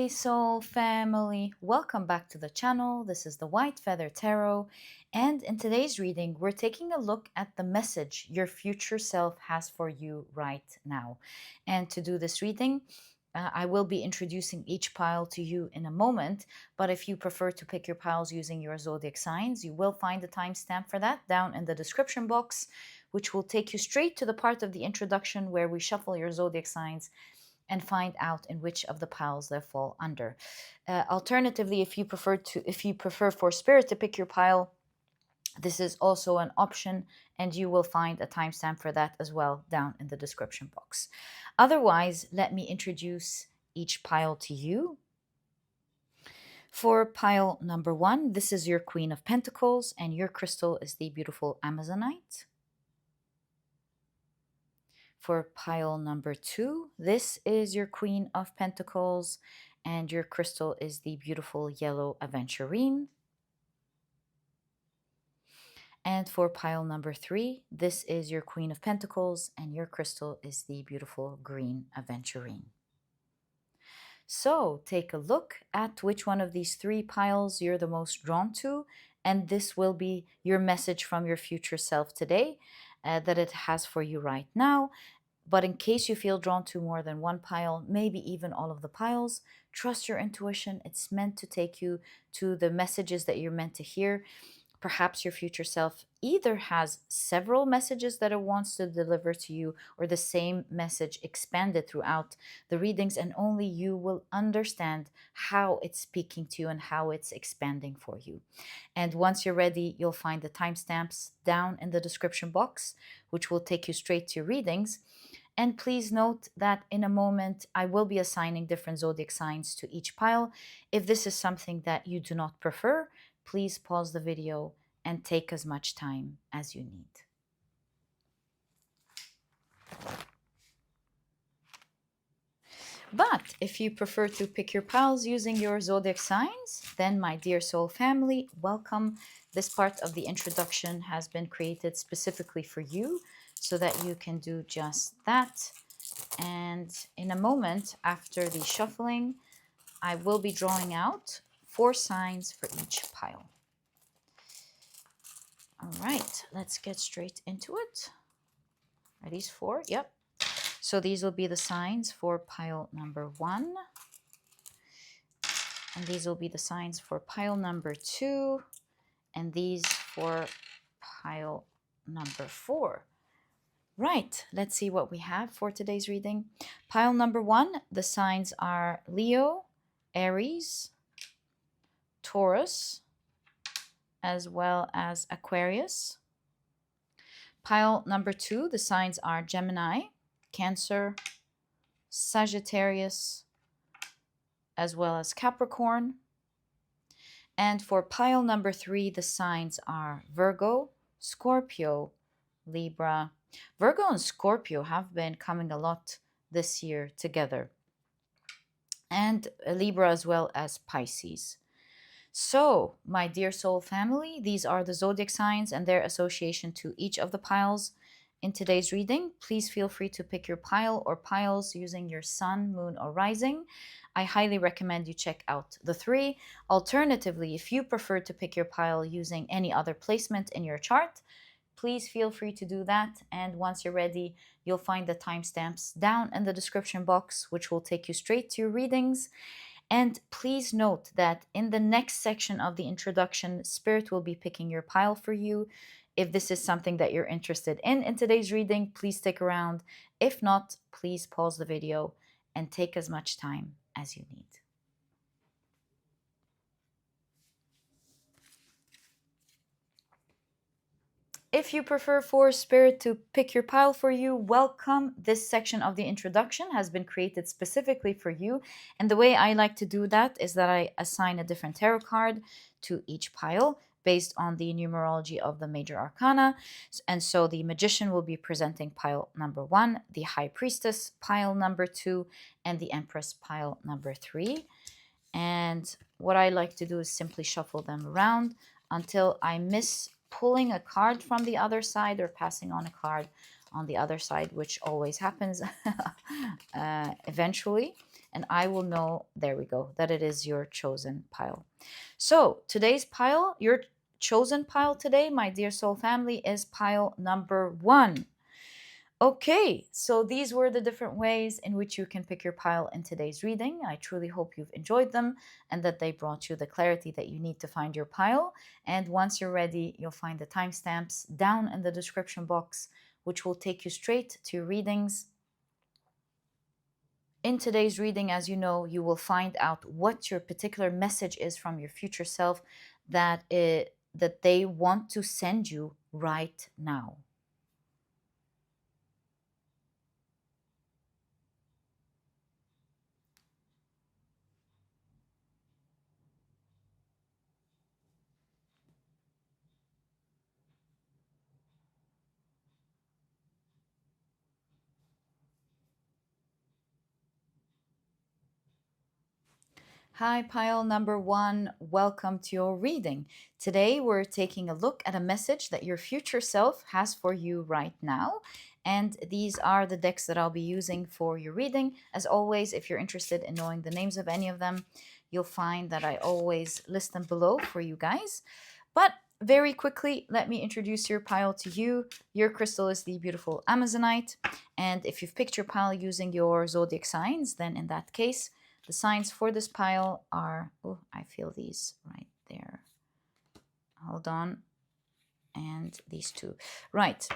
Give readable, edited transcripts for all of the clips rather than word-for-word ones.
Hey Soul family, welcome back to the channel. This is the White Feather Tarot, and in today's reading, we're taking a look at the message your future self has for you right now. And to do this reading, I will be introducing each pile to you in a moment, but if you prefer to pick your piles using your zodiac signs, you will find the timestamp for that down in the description box, which will take you straight to the part of the introduction where we shuffle your zodiac signs and find out in which of the piles they fall under. Alternatively, if you prefer for spirit to pick your pile, this is also an option, and you will find a timestamp for that as well down in the description box. Otherwise, let me introduce each pile to you. For pile number 1, this is your Queen of Pentacles, and your crystal is the beautiful Amazonite. For pile number 2, this is your Queen of Pentacles, and your crystal is the beautiful yellow Aventurine. And for pile number 3, this is your Queen of Pentacles, and your crystal is the beautiful green Aventurine. So take a look at which one of these 3 piles you're the most drawn to, and this will be your message from your future self today that it has for you right now. But in case you feel drawn to more than one pile, maybe even all of the piles, trust your intuition. It's meant to take you to the messages that you're meant to hear. Perhaps your future self either has several messages that it wants to deliver to you, or the same message expanded throughout the readings, and only you will understand how it's speaking to you and how it's expanding for you. And once you're ready, you'll find the timestamps down in the description box, which will take you straight to your readings. And please note that in a moment, I will be assigning different zodiac signs to each pile. If this is something that you do not prefer, please pause the video and take as much time as you need. But if you prefer to pick your piles using your zodiac signs, then my dear soul family, welcome. This part of the introduction has been created specifically for you so that you can do just that. And in a moment after the shuffling, I will be drawing out 4 signs for each pile. All right, let's get straight into it. Are these 4? Yep. So these will be the signs for pile number 1. And these will be the signs for pile number 2. And these for pile number 4. Right, let's see what we have for today's reading. Pile number 1, the signs are Leo, Aries, Taurus, as well as Aquarius. Pile number 2, the signs are Gemini, Cancer, Sagittarius, as well as Capricorn. And for pile number 3, the signs are Virgo, Scorpio, Libra. Virgo and Scorpio have been coming a lot this year together, and Libra as well as Pisces. So, my dear soul family, these are the zodiac signs and their association to each of the piles. In today's reading, please feel free to pick your pile or piles using your sun, moon, or rising. I highly recommend you check out the 3. Alternatively, if you prefer to pick your pile using any other placement in your chart, please feel free to do that. And once you're ready, you'll find the timestamps down in the description box, which will take you straight to your readings. And please note that in the next section of the introduction, Spirit will be picking your pile for you. If this is something that you're interested in today's reading, please stick around. If not, please pause the video and take as much time as you need. If you prefer for Spirit to pick your pile for you, welcome. This section of the introduction has been created specifically for you. And the way I like to do that is that I assign a different tarot card to each pile based on the numerology of the major arcana. And so the Magician will be presenting pile number 1, the High Priestess pile number 2, and the Empress pile number 3. And what I like to do is simply shuffle them around until I miss pulling a card from the other side or passing on a card on the other side, which always happens eventually. and I will know, there we go, that it is your chosen pile. So today's pile, your chosen pile today, my dear soul family, is pile number 1. Okay, so these were the different ways in which you can pick your pile in today's reading. I truly hope you've enjoyed them and that they brought you the clarity that you need to find your pile. And once you're ready, you'll find the timestamps down in the description box, which will take you straight to your readings. In today's reading, as you know, you will find out what your particular message is from your future self that they want to send you right now. Hi, pile number 1. Welcome to your reading. Today, we're taking a look at a message that your future self has for you right now. And these are the decks that I'll be using for your reading. As always, if you're interested in knowing the names of any of them, you'll find that I always list them below for you guys. But very quickly, let me introduce your pile to you. Your crystal is the beautiful Amazonite. And if you've picked your pile using your zodiac signs, then in that case, the signs for this pile are, oh, I feel these right there. Hold on. And these two. Right.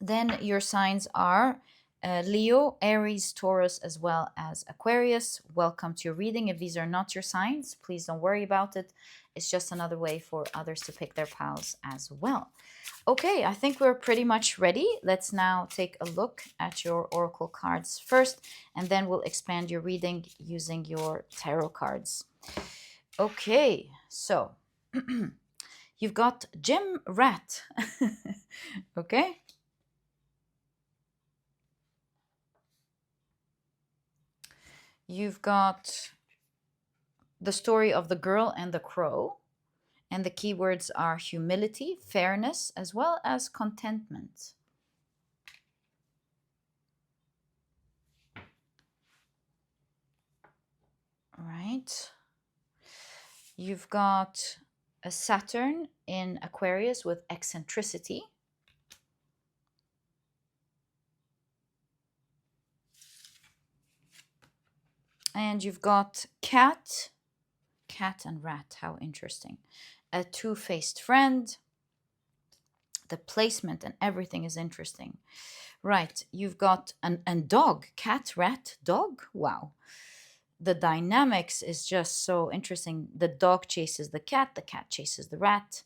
Then your signs are Leo, Aries, Taurus, as well as Aquarius. Welcome to your reading. If these are not your signs, please don't worry about it. It's just another way for others to pick their piles as well. Okay, I think we're pretty much ready. Let's now take a look at your oracle cards first, and then we'll expand your reading using your tarot cards. Okay, so you've got Gym Rat. Okay. You've got the story of the girl and the crow. And the keywords are humility, fairness, as well as contentment. All right. You've got a Saturn in Aquarius with eccentricity. And you've got cat and rat. How interesting. A two-faced friend. The placement and everything is interesting. Right. You've got an dog. Cat, rat, dog. Wow. The dynamics is just so interesting. The dog chases the cat chases the rat.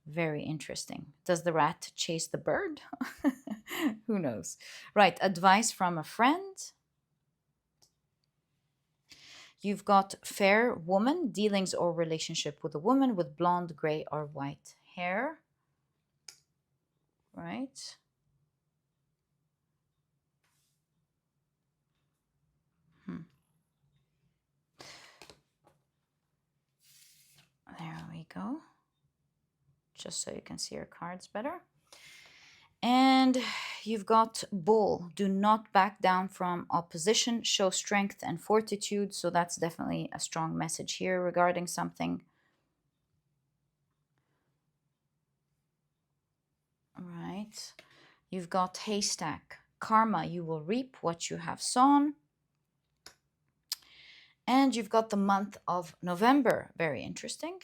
Very interesting. Does the rat chase the bird? Who knows? Right. Advice from a friend. You've got fair woman, dealings or relationship with a woman with blonde, gray, or white hair. Right. There we go. Just so you can see your cards better. And you've got bull. Do not back down from opposition. Show strength and fortitude. So that's definitely a strong message here regarding something. All right. You've got haystack. Karma. You will reap what you have sown. And you've got the month of November. Very interesting.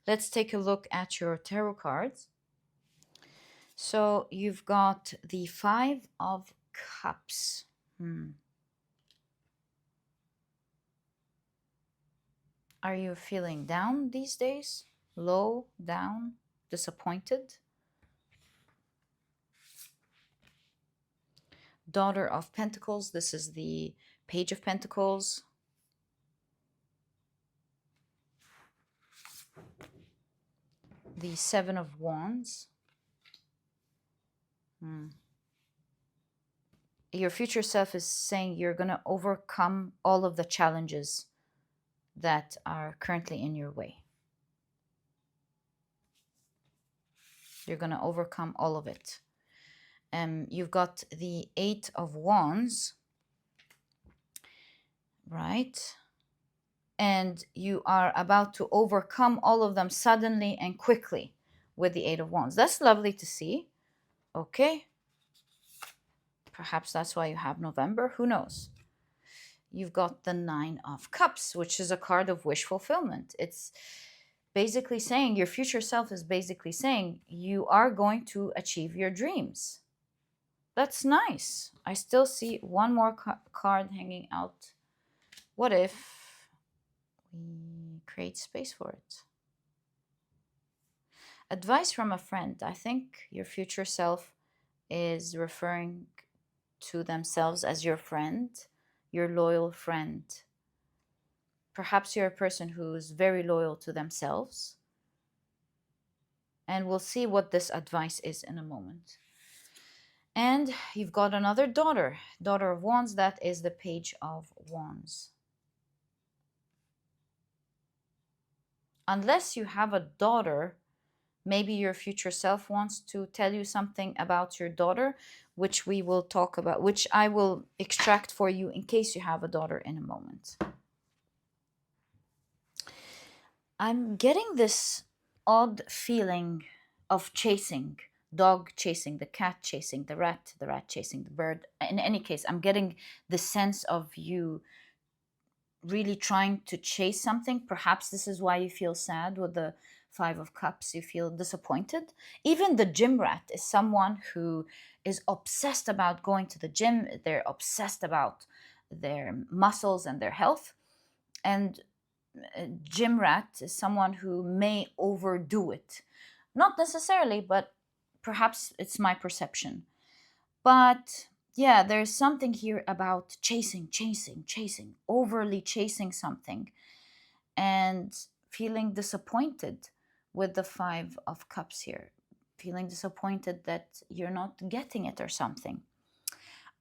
Let's take a look at your tarot cards. So you've got the 5 of Cups. Are you feeling down these days? Low, down, disappointed? Daughter of Pentacles. This is the Page of Pentacles. The 7 of Wands. Your future self is saying you're going to overcome all of the challenges that are currently in your way. You're going to overcome all of it. You've got the 8 of Wands. right? And you are about to overcome all of them suddenly and quickly with the Eight of Wands. That's lovely to see. Okay. Perhaps that's why you have November. Who knows? You've got the Nine of Cups, which is a card of wish fulfillment. It's basically saying your future self is basically saying you are going to achieve your dreams. That's nice. I still see one more card hanging out. What if we create space for it? Advice from a friend. I think your future self is referring to themselves as your friend, your loyal friend. Perhaps you're a person who's very loyal to themselves. And we'll see what this advice is in a moment. And you've got another daughter of Wands. That is the Page of Wands. Unless you have a daughter, maybe your future self wants to tell you something about your daughter, which we will talk about, which I will extract for you in case you have a daughter in a moment. I'm getting this odd feeling of chasing, dog chasing the cat, chasing the rat chasing the bird. In any case, I'm getting the sense of you really trying to chase something. Perhaps this is why you feel sad with the Five of Cups. You feel disappointed. Even the gym rat is someone who is obsessed about going to the gym. They're obsessed about their muscles and their health. And gym rat is someone who may overdo it. Not necessarily, but perhaps it's my perception. But yeah, there's something here about chasing, overly chasing something and feeling disappointed with the Five of Cups here. Feeling disappointed that you're not getting it or something.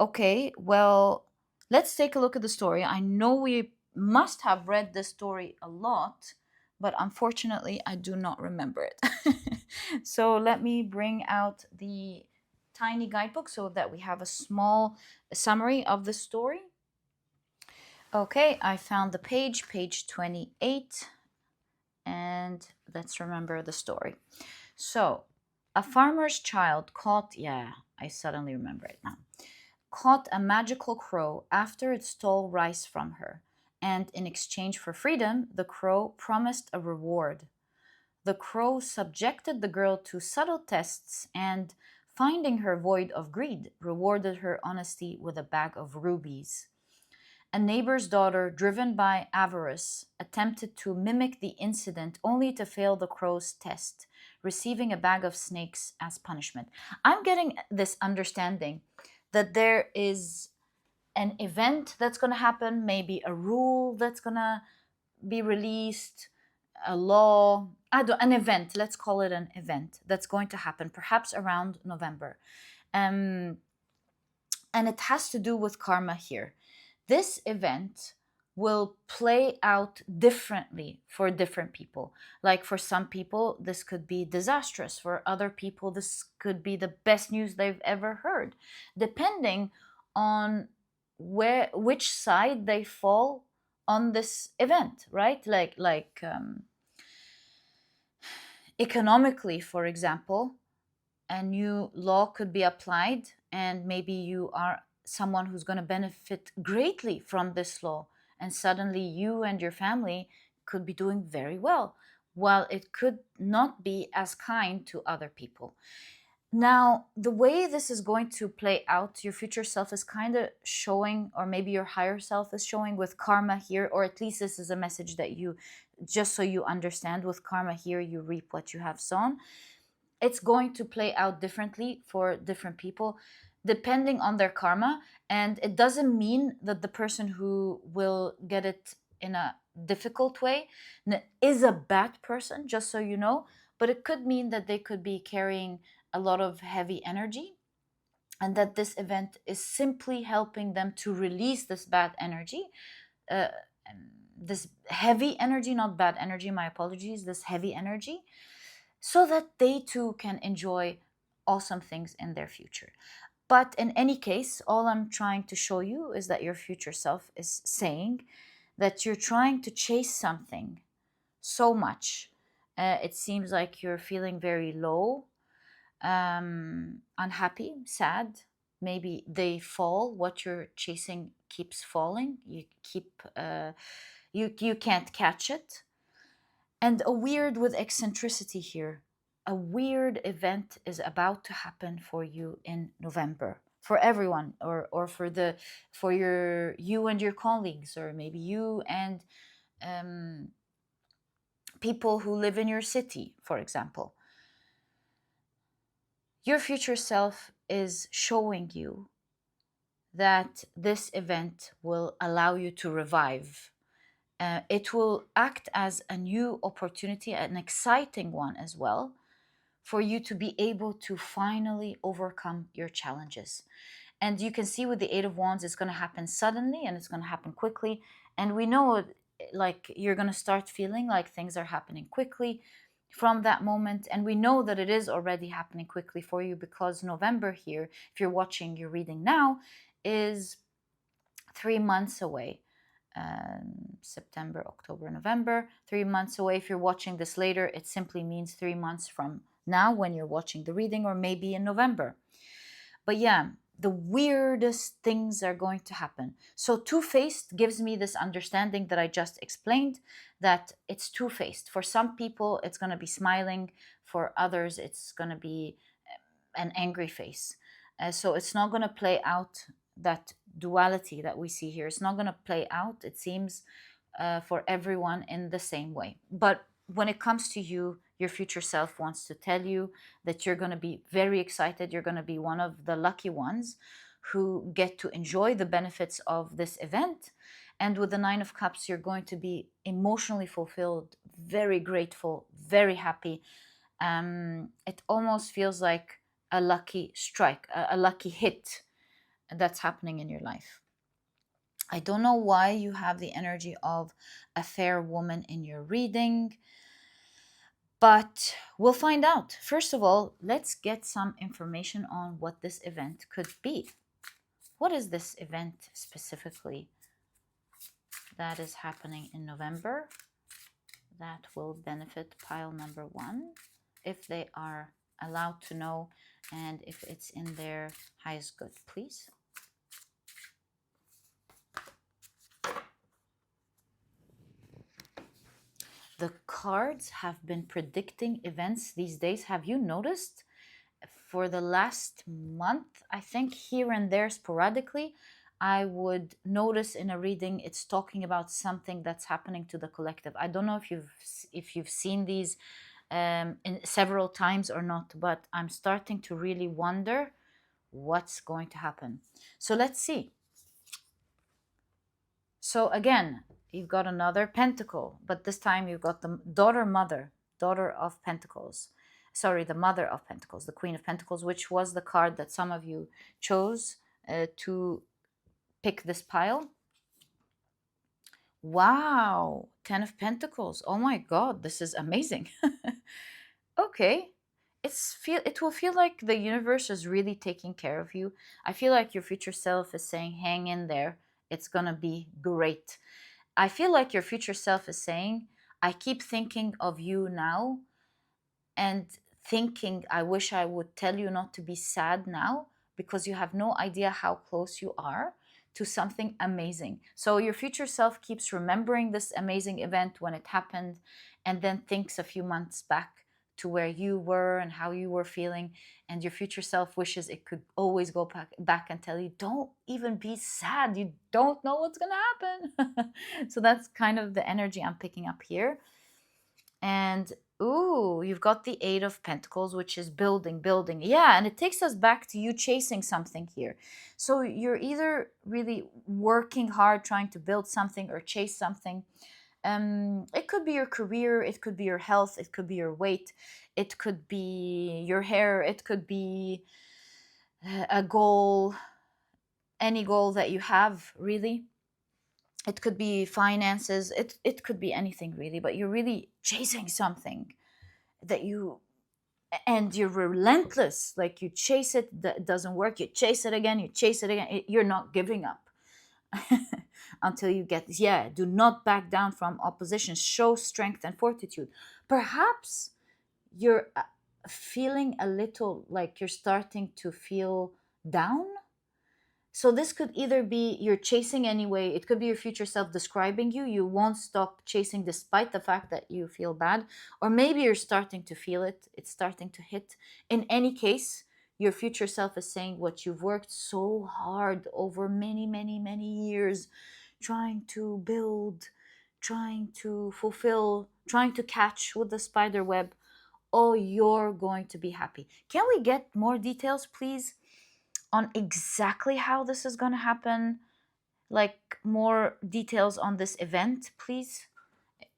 Okay, well, let's take a look at the story. I know we must have read this story a lot, but unfortunately, I do not remember it. So let me bring out the tiny guidebook so that we have a small summary of the story. Okay, I found the page 28, and let's remember the story. So, a farmer's child caught, yeah, I suddenly remember it now, caught a magical crow after it stole rice from her, and in exchange for freedom, the crow promised a reward. The crow subjected the girl to subtle tests and, finding her void of greed, rewarded her honesty with a bag of rubies. A neighbor's daughter, driven by avarice, attempted to mimic the incident only to fail the crow's test, receiving a bag of snakes as punishment. I'm getting this understanding that there is an event that's going to happen, maybe a rule that's going to be released, a law, an event, let's call it an event that's going to happen perhaps around November. And it has to do with karma here. This event will play out differently for different people. Like for some people, this could be disastrous. For other people, this could be the best news they've ever heard, depending on which side they fall on this event, right? Economically, for example, a new law could be applied, and maybe you are someone who's going to benefit greatly from this law, and suddenly you and your family could be doing very well, while it could not be as kind to other people. Now, the way this is going to play out, your future self is kind of showing, or maybe your higher self is showing with karma here, or at least this is a message that you, just so you understand, with karma here, you reap what you have sown. It's going to play out differently for different people depending on their karma. And it doesn't mean that the person who will get it in a difficult way is a bad person, just so you know. But it could mean that they could be carrying a lot of heavy energy, and that this event is simply helping them to release this bad energy, uh, this heavy energy, not bad energy, my apologies, this heavy energy, so that they too can enjoy awesome things in their future. But in any case, all I'm trying to show you is that your future self is saying that you're trying to chase something so much. It seems like you're feeling very low, unhappy, sad. Maybe they fall. What you're chasing keeps falling. You can't catch it. And a weird with eccentricity here. A weird event is about to happen for you in November. For everyone, or for you and your colleagues, or maybe you and um, people who live in your city, for example. Your future self is showing you that this event will allow you to revive. It will act as a new opportunity, an exciting one as well, for you to be able to finally overcome your challenges. And you can see with the Eight of Wands, it's going to happen suddenly and it's going to happen quickly. And we know, like, you're going to start feeling like things are happening quickly from that moment. And we know that it is already happening quickly for you, because November here, if you're watching your reading now, is 3 months away. September, October, November, 3 months away. If you're watching this later, it simply means 3 months from now when you're watching the reading, or maybe in November. But yeah, the weirdest things are going to happen. So two-faced gives me this understanding that I just explained, that it's two-faced. For some people, it's going to be smiling. For others, it's going to be an angry face. So it's not going to play out, that duality that we see here. It's not going to play out, it seems, for everyone in the same way. But when it comes to you, your future self wants to tell you that you're going to be very excited. You're going to be one of the lucky ones who get to enjoy the benefits of this event. And with the Nine of Cups, you're going to be emotionally fulfilled, very grateful, very happy. It almost feels like a lucky strike, a lucky hit that's happening in your life. I don't know why you have the energy of a fair woman in your reading, but we'll find out. First of all, let's get some information on what this event could be. What is this event specifically that is happening in November that will benefit pile number one, if they are allowed to know, and if it's in their highest good, please? The cards have been predicting events these days. Have you noticed? For the last month, I think here and there sporadically, I would notice in a reading it's talking about something that's happening to the collective. I don't know if you've seen these in several times or not, but I'm starting to really wonder what's going to happen. So let's see. So again, you've got another pentacle, but this time you've got the daughter of pentacles. Sorry, the mother of pentacles, the Queen of Pentacles, which was the card that some of you chose to pick this pile. Wow, 10 of Pentacles. Oh my God, this is amazing. Okay. It will feel like the universe is really taking care of you. I feel like your future self is saying, hang in there. It's gonna be great. I feel like your future self is saying, I keep thinking of you now, and thinking, I wish I would tell you not to be sad now, because you have no idea how close you are to something amazing. So your future self keeps remembering this amazing event when it happened, and then thinks a few months back to where you were and how you were feeling. And your future self wishes it could always go back and tell you, don't even be sad. You don't know what's going to happen. So that's kind of the energy I'm picking up here. And ooh, you've got the Eight of Pentacles, which is building, building. Yeah, and it takes us back to you chasing something here. So you're either really working hard trying to build something or chase something. It could be your career, it could be your health, it could be your weight, it could be your hair, it could be a goal, any goal that you have, really. It could be finances, it could be anything really, but you're really chasing something that you and you're relentless. Like you chase it, that doesn't work. You chase it again. You chase it again. You're not giving up until you get. Yeah, do not back down from opposition. Show strength and fortitude. Perhaps you're feeling a little like you're starting to feel down. So this could either be you're chasing anyway, it could be your future self describing you. You won't stop chasing despite the fact that you feel bad. Or maybe you're starting to feel it, it's starting to hit. In any case, your future self is saying what you've worked so hard over many, many, many years trying to build, trying to fulfill, trying to catch with the spider web. Oh, you're going to be happy. Can we get more details, please, on exactly how this is going to happen? Like more details on this event, please?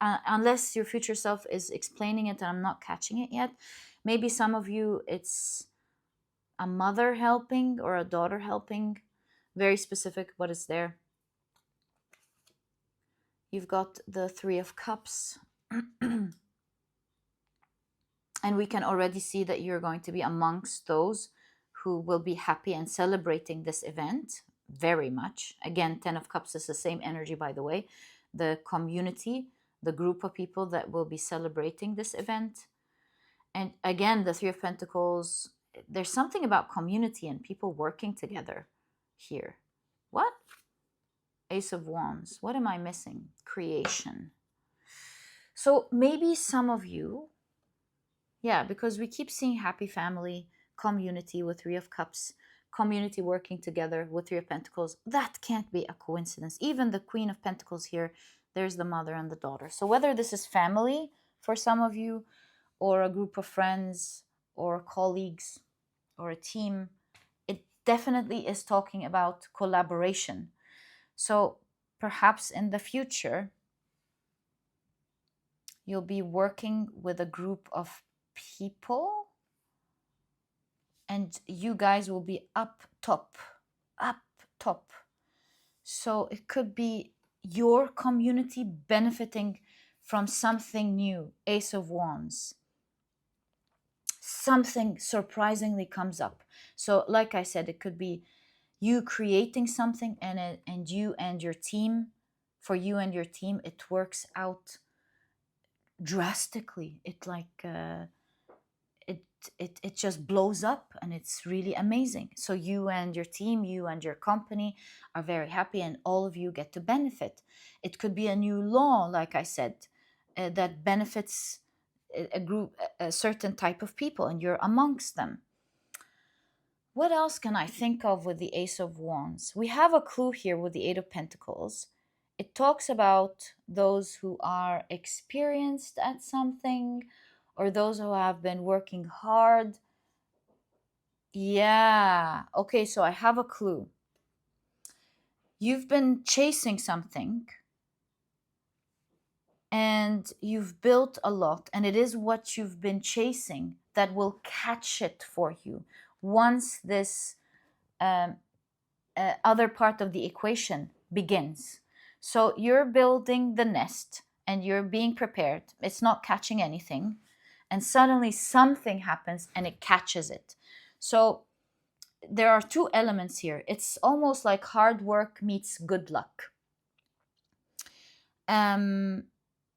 Unless your future self is explaining it and I'm not catching it yet. Maybe some of you, it's a mother helping or a daughter helping. Very specific what is there. You've got the Three of Cups. And we can already see that you're going to be amongst those who will be happy and celebrating this event very much. Again, Ten of Cups is the same energy, by the way. The community, the group of people that will be celebrating this event. And again, the Three of Pentacles, there's something about community and people working together here. What? Ace of Wands. What am I missing? Creation. So maybe some of you, yeah, because we keep seeing happy family, community with Three of Cups, community working together with Three of Pentacles. That can't be a coincidence. Even the Queen of Pentacles here, there's the mother and the daughter. So whether this is family for some of you, or a group of friends, or colleagues, or a team, it definitely is talking about collaboration. So perhaps in the future, you'll be working with a group of people and you guys will be up top, up top. So it could be your community benefiting from something new. Ace of Wands. Something surprisingly comes up. So like I said, it could be you creating something and you and your team, for you and your team, it works out drastically. It just blows up and it's really amazing. So you and your team, you and your company are very happy and all of you get to benefit. It could be a new law, like I said, that benefits a group, a certain type of people, and you're amongst them. What else can I think of with the Ace of Wands? We have a clue here with the Eight of Pentacles. It talks about those who are experienced at something or those who have been working hard. Yeah. Okay, so I have a clue. You've been chasing something and you've built a lot, and it is what you've been chasing that will catch it for you once this other part of the equation begins. So you're building the nest and you're being prepared. It's not catching anything. And suddenly something happens and it catches it. So there are two elements here. It's almost like hard work meets good luck.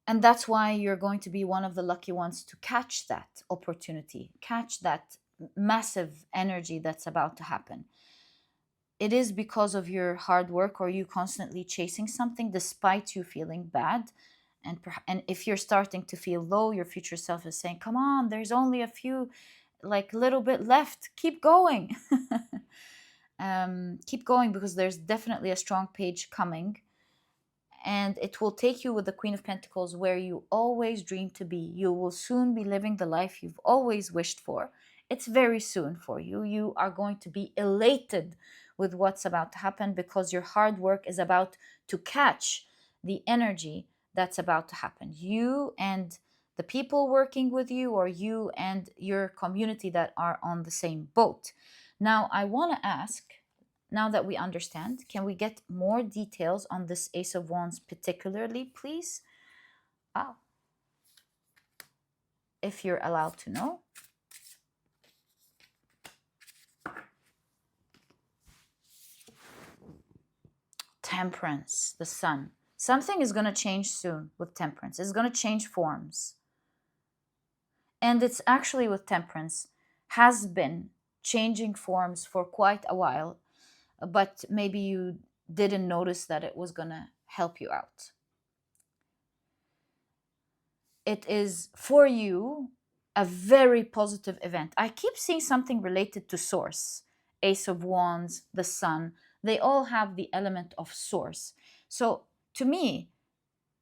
And that's why you're going to be one of the lucky ones to catch that opportunity, catch that massive energy that's about to happen. It is because of your hard work or you constantly chasing something despite you feeling bad. And if you're starting to feel low, your future self is saying, come on, there's only a few, like little bit left. Keep going. Keep going, because there's definitely a strong page coming. And it will take you with the Queen of Pentacles where you always dreamed to be. You will soon be living the life you've always wished for. It's very soon for you. You are going to be elated with what's about to happen because your hard work is about to catch the energy that's about to happen. You and the people working with you, or you and your community that are on the same boat. Now, I want to ask, now that we understand, can we get more details on this Ace of Wands particularly, please? Oh, if you're allowed to know. Temperance, the sun. Something is going to change soon with temperance. It's going to change forms. And it's actually with temperance has been changing forms for quite a while, but maybe you didn't notice that it was going to help you out. It is for you a very positive event. I keep seeing something related to source. Ace of Wands, the sun, they all have the element of source. So to me,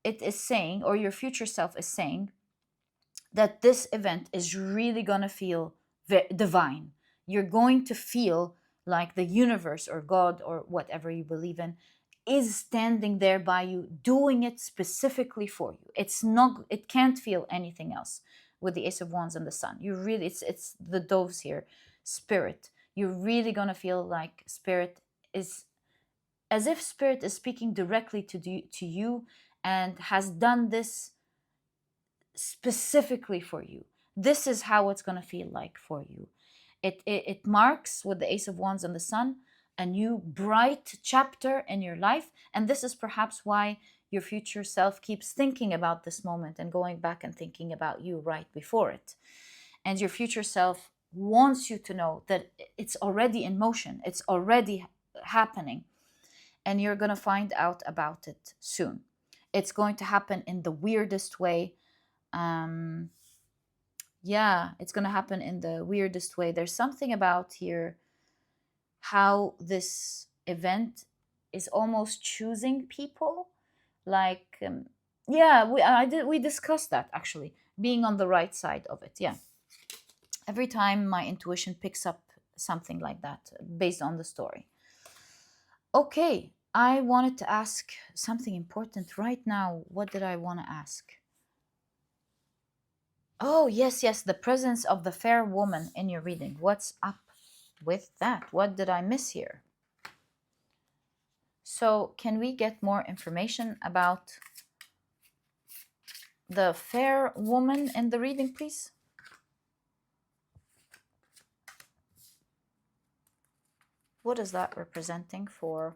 it is saying, or your future self is saying, that this event is really going to feel divine. You're going to feel like the universe or God or whatever you believe in is standing there by you, doing it specifically for you. It's not, it can't feel anything else with the Ace of Wands and the sun. You really, it's the doves here, spirit. You're really going to feel like spirit is, as if spirit is speaking directly to you and has done this specifically for you. This is how it's going to feel like for you. It marks with the Ace of Wands and the sun a new bright chapter in your life. And this is perhaps why your future self keeps thinking about this moment and going back and thinking about you right before it. And your future self wants you to know that it's already in motion, it's already happening, and you're going to find out about it soon. It's going to happen in the weirdest way. um yeah, it's going to happen in the weirdest way. There's something about here how this event is almost choosing people, like yeah, we discussed that actually, being on the right side of it. Yeah, every time my intuition picks up something like that based on the story. Okay, I wanted to ask something important right now. What did I want to ask? Oh, yes, yes, the presence of the fair woman in your reading. What's up with that? What did I miss here? So, can we get more information about the fair woman in the reading, please? What is that representing for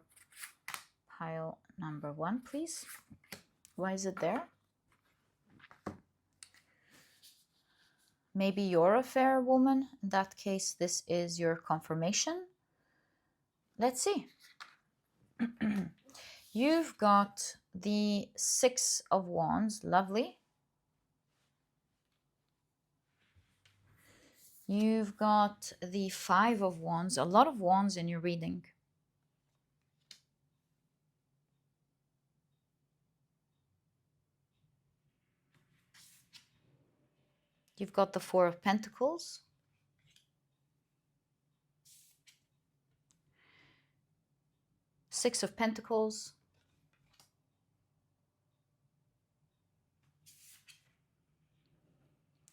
pile number 1, please? Why is it there? Maybe you're a fair woman. In that case, this is your confirmation. Let's see. You've got the 6 of Wands, lovely. You've got the 5 of Wands, a lot of wands in your reading. You've got the 4 of Pentacles. Six of Pentacles.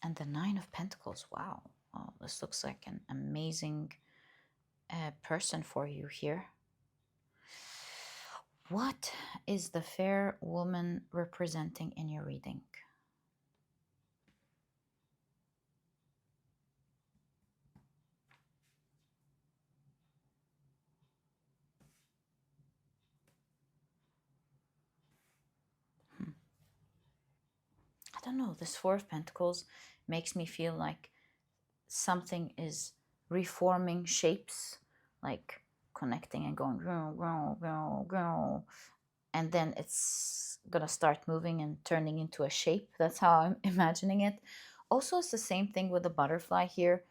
And the 9 of Pentacles. Wow. Oh, this looks like an amazing person for you here. What is the fair woman representing in your reading? I don't know. This 4 of Pentacles makes me feel like something is reforming shapes, like connecting and going, and then it's gonna start moving and turning into a shape. That's how I'm imagining it. Also, it's the same thing with the butterfly here.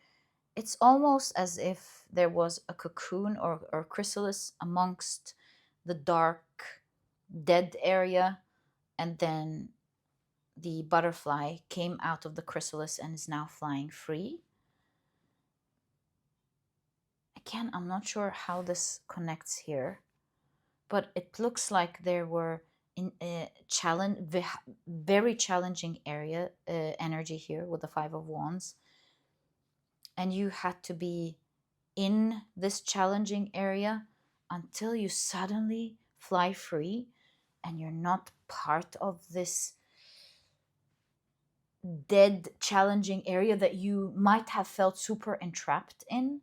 It's almost as if there was a cocoon or chrysalis amongst the dark, dead area, and then the butterfly came out of the chrysalis and is now flying free. Again, I'm not sure how this connects here, but it looks like there were in a very challenging area energy here with the 5 of Wands, and you had to be in this challenging area until you suddenly fly free and you're not part of this dead challenging area that you might have felt super entrapped in.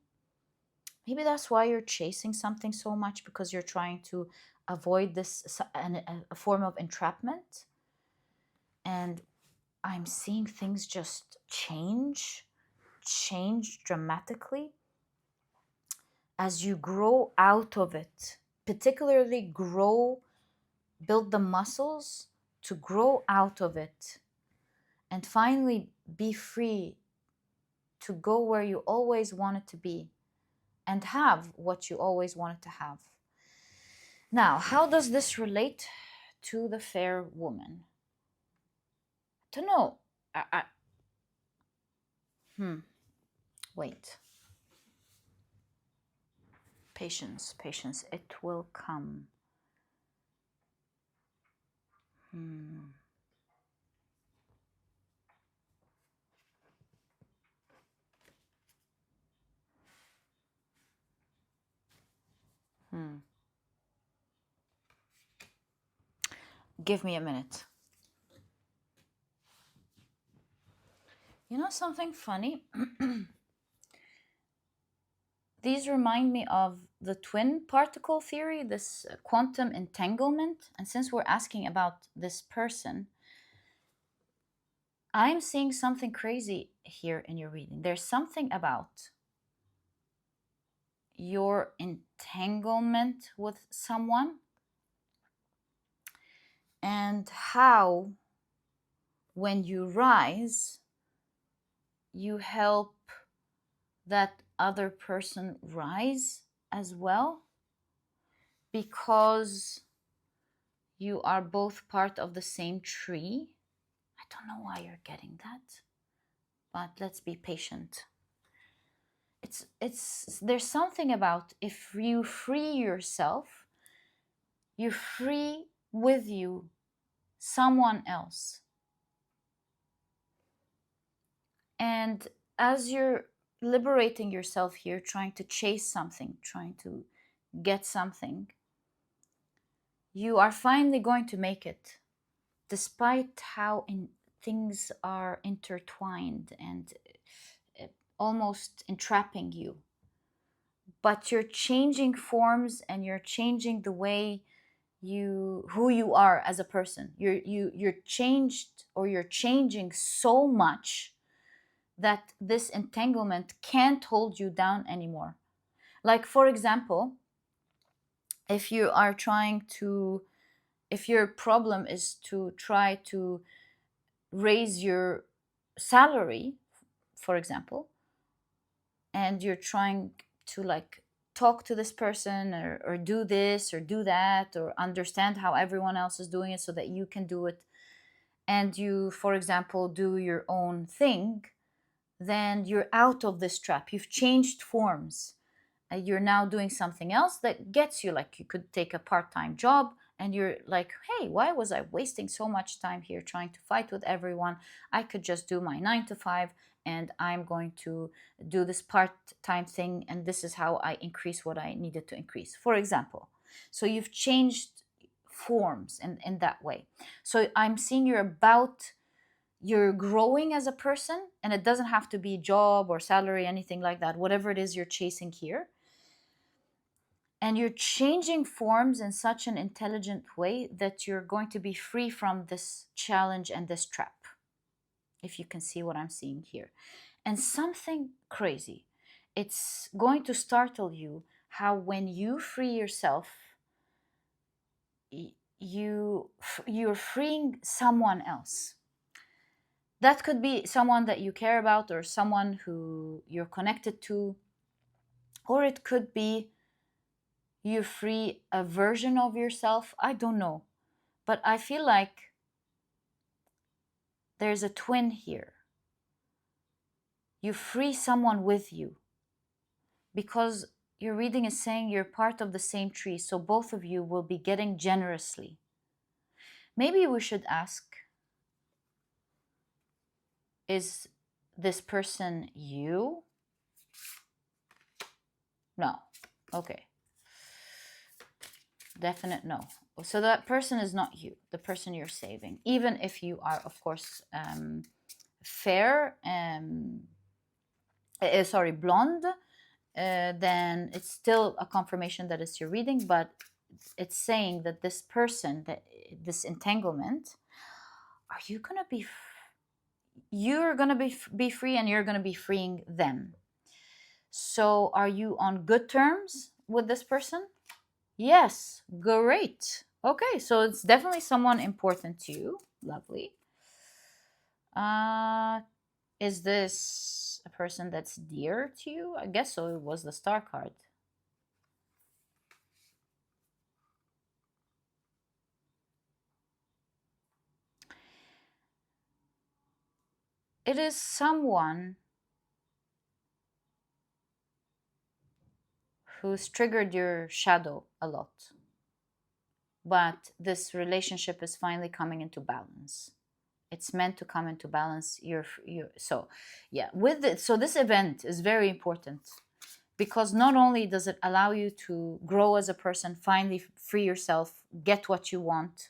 Maybe that's why you're chasing something so much, because you're trying to avoid this, a form of entrapment. And I'm seeing things just change dramatically as you grow out of it, particularly build the muscles to grow out of it and finally be free to go where you always wanted to be and have what you always wanted to have. Now, how does this relate to the fair woman? To know. Wait. Patience, patience. It will come. Give me a minute. You know something funny? These remind me of the twin particle theory, this quantum entanglement. And since we're asking about this person, I'm seeing something crazy here in your reading. There's something about your entanglement with someone and how, when you rise, you help that other person rise as well, because you are both part of the same tree. I don't know why you're getting that, but let's be patient. There's something about, if you free yourself, you free with you someone else. And as you're liberating yourself here, trying to chase something, trying to get something, you are finally going to make it, despite how things are intertwined and almost entrapping you. But you're changing forms and you're changing the way who you are as a person. You're changed, or you're changing so much that this entanglement can't hold you down anymore. Like, for example, if your problem is to try to raise your salary, for example, and you're trying to like talk to this person or do this or do that or understand how everyone else is doing it so that you can do it, and you, for example, do your own thing, then you're out of this trap. You've changed forms. You're now doing something else that gets you, like you could take a part-time job, and you're like, hey, why was I wasting so much time here trying to fight with everyone? I could just do my 9 to 5, and I'm going to do this part-time thing, and this is how I increase what I needed to increase, for example. So you've changed forms in that way. So I'm seeing you're growing as a person, and it doesn't have to be job or salary, anything like that, whatever it is you're chasing here. And you're changing forms in such an intelligent way that you're going to be free from this challenge and this trap, if you can see what I'm seeing here. And something crazy, it's going to startle you how when you free yourself, you're freeing someone else. That could be someone that you care about, or someone who you're connected to, or it could be you free a version of yourself. I don't know, but I feel like there's a twin here. You free someone with you, because your reading is saying you're part of the same tree, so both of you will be getting generously. Maybe we should ask, is this person you? No. Okay. Definite no. So that person is not you, the person you're saving. Even if you are, of course, fair, blonde, then it's still a confirmation that it's your reading. But it's saying that this person, that this entanglement, are you gonna be you're gonna be free, and you're gonna be freeing them. So are you on good terms with this person? Yes, great. Okay, so it's definitely someone important to you. Lovely. uh is this a person that's dear to you? I guess so. It was the star card. It is someone who's triggered your shadow a lot, but this relationship is finally coming into balance. It's meant to come into balance. So yeah, with it. So this event is very important, because not only does it allow you to grow as a person, finally free yourself, get what you want,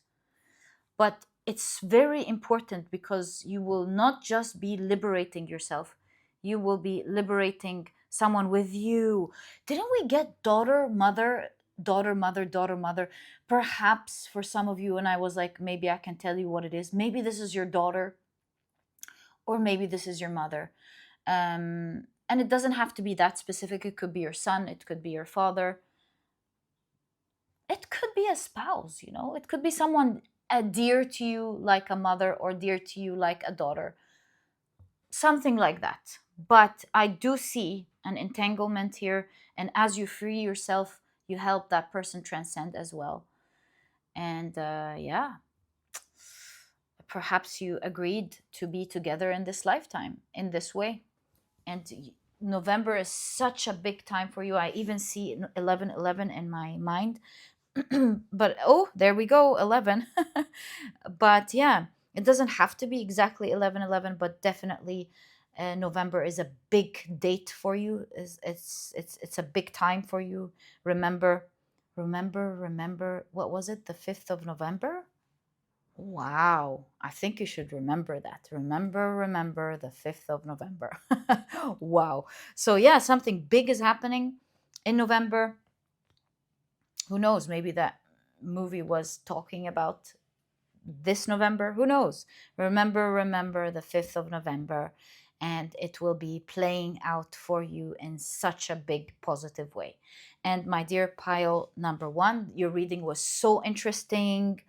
but it's very important because you will not just be liberating yourself, you will be liberating someone with you. Didn't we get daughter, mother, daughter, mother, daughter, mother? Perhaps for some of you, and I was like, maybe I can tell you what it is. Maybe this is your daughter, or maybe this is your mother. And it doesn't have to be that specific. It could be your son, it could be your father, it could be a spouse, it could be someone dear to you like a mother, or dear to you like a daughter, something like that. But I do see an entanglement here, and as you free yourself, you help that person transcend as well. And yeah, perhaps you agreed to be together in this lifetime in this way. And November is such a big time for you. I even see 1111 in my mind. But oh, there we go, 11. But yeah, it doesn't have to be exactly 1111, but definitely November is a big date for you. It's a big time for you. Remember, what was it, the 5th of November? Wow, I think you should remember that. Remember the 5th of November. Wow. So yeah, something big is happening in November. Who knows? Maybe that movie was talking about this November. Who knows? Remember the 5th of November, and it will be playing out for you in such a big positive way. And my dear pile number 1, your reading was so interesting.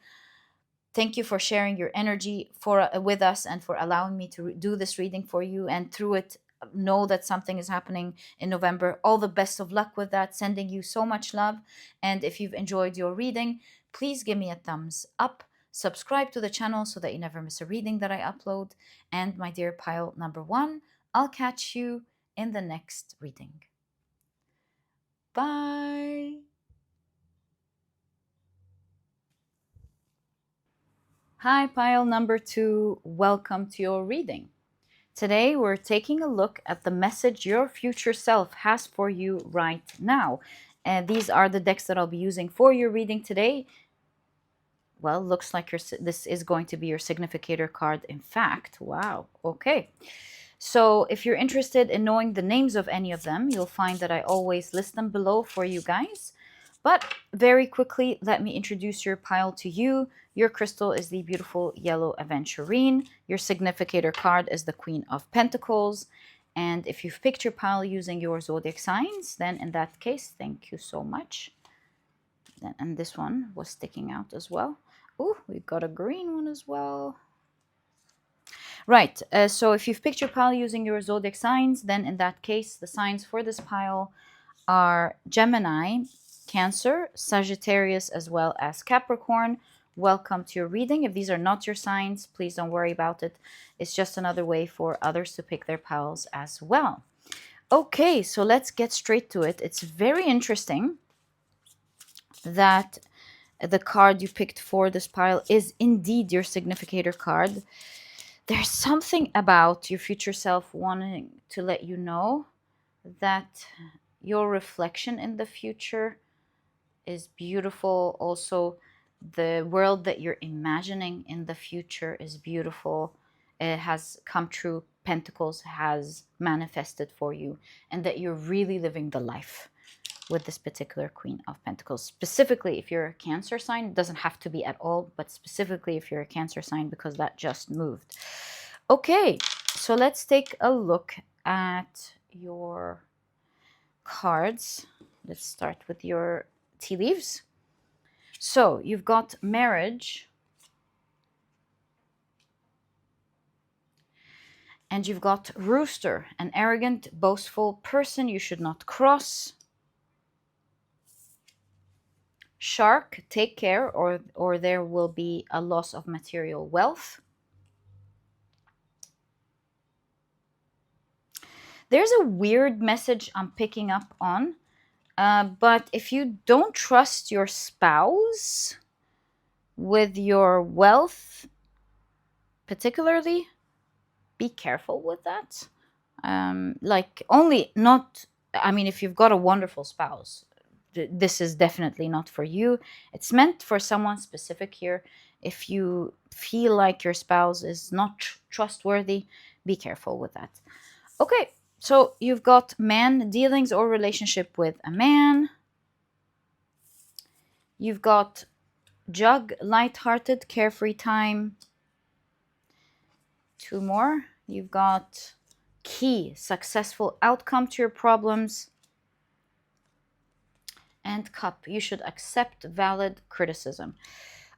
Thank you for sharing your energy with us, and for allowing me to do this reading for you, and through it know that something is happening in November. All the best of luck with that. Sending you so much love. And if you've enjoyed your reading, please give me a thumbs up, subscribe to the channel so that you never miss a reading that I upload. And my dear pile number 1, I'll catch you in the next reading. Bye. Hi, pile number 2. Welcome to your reading. Today, we're taking a look at the message your future self has for you right now. And these are the decks that I'll be using for your reading today. Well, looks like this is going to be your significator card, in fact. Wow. Okay. So if you're interested in knowing the names of any of them, you'll find that I always list them below for you guys. But very quickly, let me introduce your pile to you. Your crystal is the beautiful yellow Aventurine. Your significator card is the Queen of Pentacles. And if you've picked your pile using your zodiac signs, then in that case, thank you so much. And this one was sticking out as well. Oh, we've got a green one as well. Right, so if you've picked your pile using your zodiac signs, then in that case, the signs for this pile are Gemini, Cancer, Sagittarius, as well as Capricorn. Welcome to your reading. If these are not your signs, please don't worry about it. It's just another way for others to pick their piles as well. Okay, so let's get straight to it. It's very interesting that the card you picked for this pile is indeed your significator card. There's something about your future self wanting to let you know that your reflection in the future is beautiful. Also, the world that you're imagining in the future is beautiful. It has come true. Pentacles has manifested for you, and that you're really living the life. with this particular Queen of Pentacles. Specifically, if you're a Cancer sign, it doesn't have to be at all, but specifically if you're a Cancer sign, because that just moved. Okay, so let's take a look at your cards. Let's start with your tea leaves. So you've got marriage, and you've got rooster, an arrogant, boastful person you should not cross. Shark, take care, or there will be a loss of material wealth. There's a weird message I'm picking up on, but if you don't trust your spouse with your wealth, particularly, be careful with that. Like, only not, I mean, if you've got a wonderful spouse, this is definitely not for you. It's meant for someone specific here. If you feel like your spouse is not trustworthy, be careful with that. Okay, so you've got man, dealings or relationship with a man. You've got jug, light-hearted, carefree time. Two more. You've got key, successful outcome to your problems. And cup, you should accept valid criticism.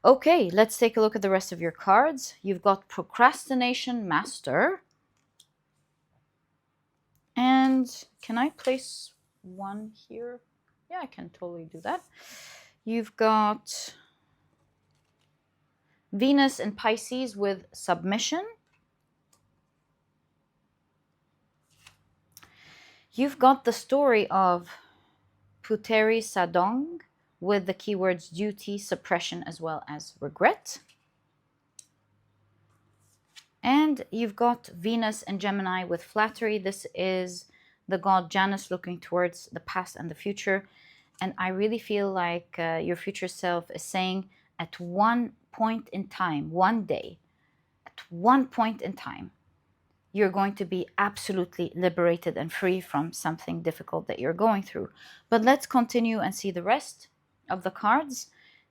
Okay, let's take a look at the rest of your cards. You've got procrastination master. And can I place one here? Yeah, I can totally do that. You've got Venus in Pisces with submission. You've got the story of Puteri Sadong with the keywords duty, suppression, as well as regret. And you've got Venus and Gemini with flattery. This is the god Janus looking towards the past and the future. And I really feel like your future self is saying at one point in time, one day, at one point in time, you're going to be absolutely liberated and free from something difficult that you're going through. But let's continue and see the rest of the cards.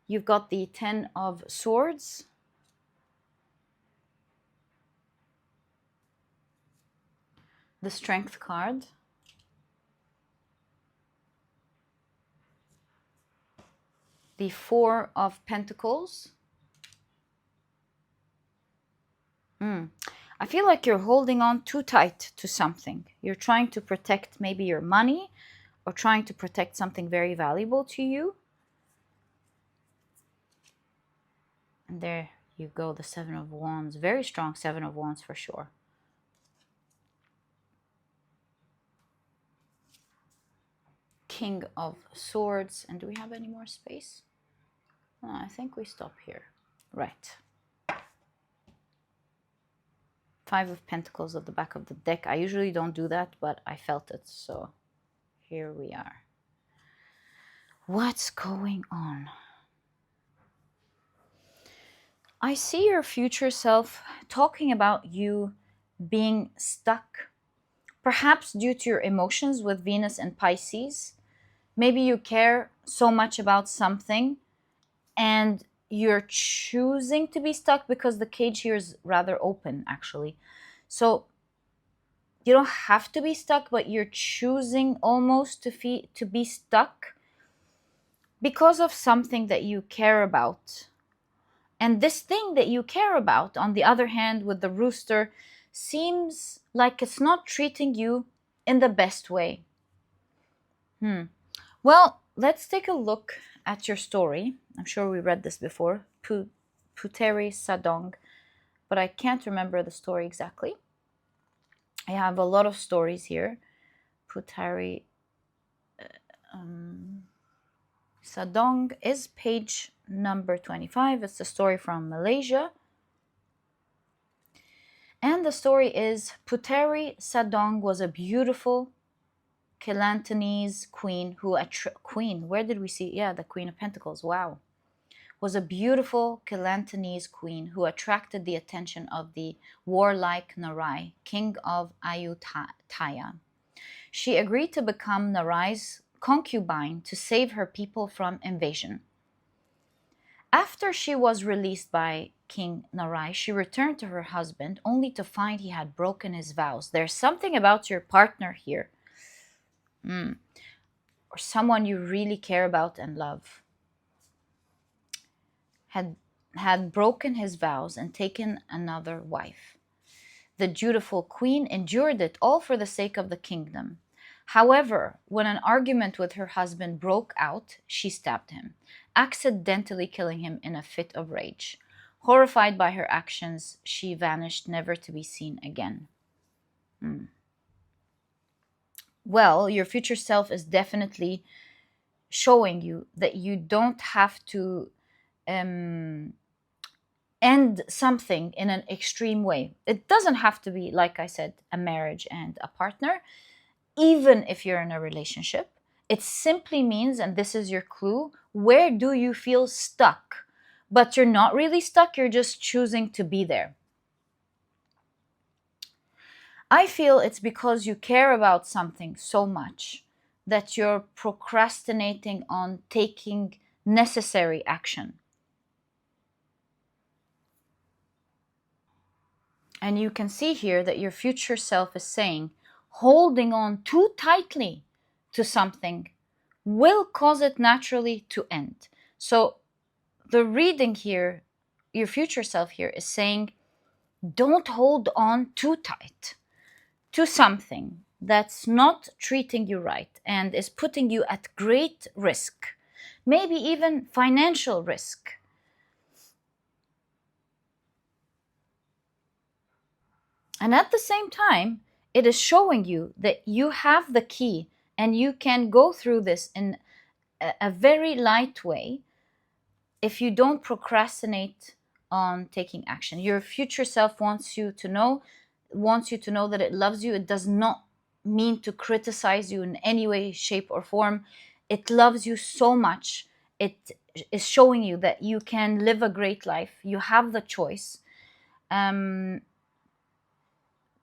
You've got the 10 of Swords. The Strength card. The 4 of Pentacles. I feel like you're holding on too tight to something. You're trying to protect maybe your money or trying to protect something very valuable to you. And there you go, the 7 of Wands. Very strong 7 of Wands for sure. King of Swords. And do we have any more space? Oh, I think we stop here. Right. 5 of Pentacles at the back of the deck. I usually don't do that, but I felt it, so here we are. What's going on? I see your future self talking about you being stuck, perhaps due to your emotions with Venus and Pisces. Maybe you care so much about something and you're choosing to be stuck because the cage here is rather open, actually. So you don't have to be stuck, but you're choosing almost to be stuck because of something that you care about. And this thing that you care about, on the other hand, with the rooster, seems like it's not treating you in the best way. Well, let's take a look at your story. I'm sure we read this before, Puteri Sadong, but I can't remember the story exactly. I have a lot of stories here. Puteri Sadong is page number 25. It's a story from Malaysia. And the story is Puteri Sadong was a beautiful Kelantanese queen who where did we see? Yeah, the Queen of Pentacles. Wow. Was a beautiful Kelantanese queen who attracted the attention of the warlike Narai, king of Ayutthaya. She agreed to become Narai's concubine to save her people from invasion. After she was released by King Narai, she returned to her husband only to find he had broken his vows. There's something about your partner here, or someone you really care about and love, had broken his vows and taken another wife. The dutiful queen endured it all for the sake of the kingdom. However, when an argument with her husband broke out, she stabbed him, accidentally killing him in a fit of rage. Horrified by her actions, she vanished, never to be seen again. Well, your future self is definitely showing you that you don't have to end something in an extreme way. It doesn't have to be, like I said, a marriage and a partner. Even if you're in a relationship, it simply means, and this is your clue, where do you feel stuck? But you're not really stuck, you're just choosing to be there. I feel it's because you care about something so much that you're procrastinating on taking necessary action. And you can see here that your future self is saying, holding on too tightly to something will cause it naturally to end. So the reading here, your future self here is saying, don't hold on too tight to something that's not treating you right and is putting you at great risk, maybe even financial risk. And at the same time, it is showing you that you have the key and you can go through this in a very light way if you don't procrastinate on taking action. Your future self wants you to know that it loves you. It does not mean to criticize you in any way, shape, or form. It loves you so much. It is showing you that you can live a great life. You have the choice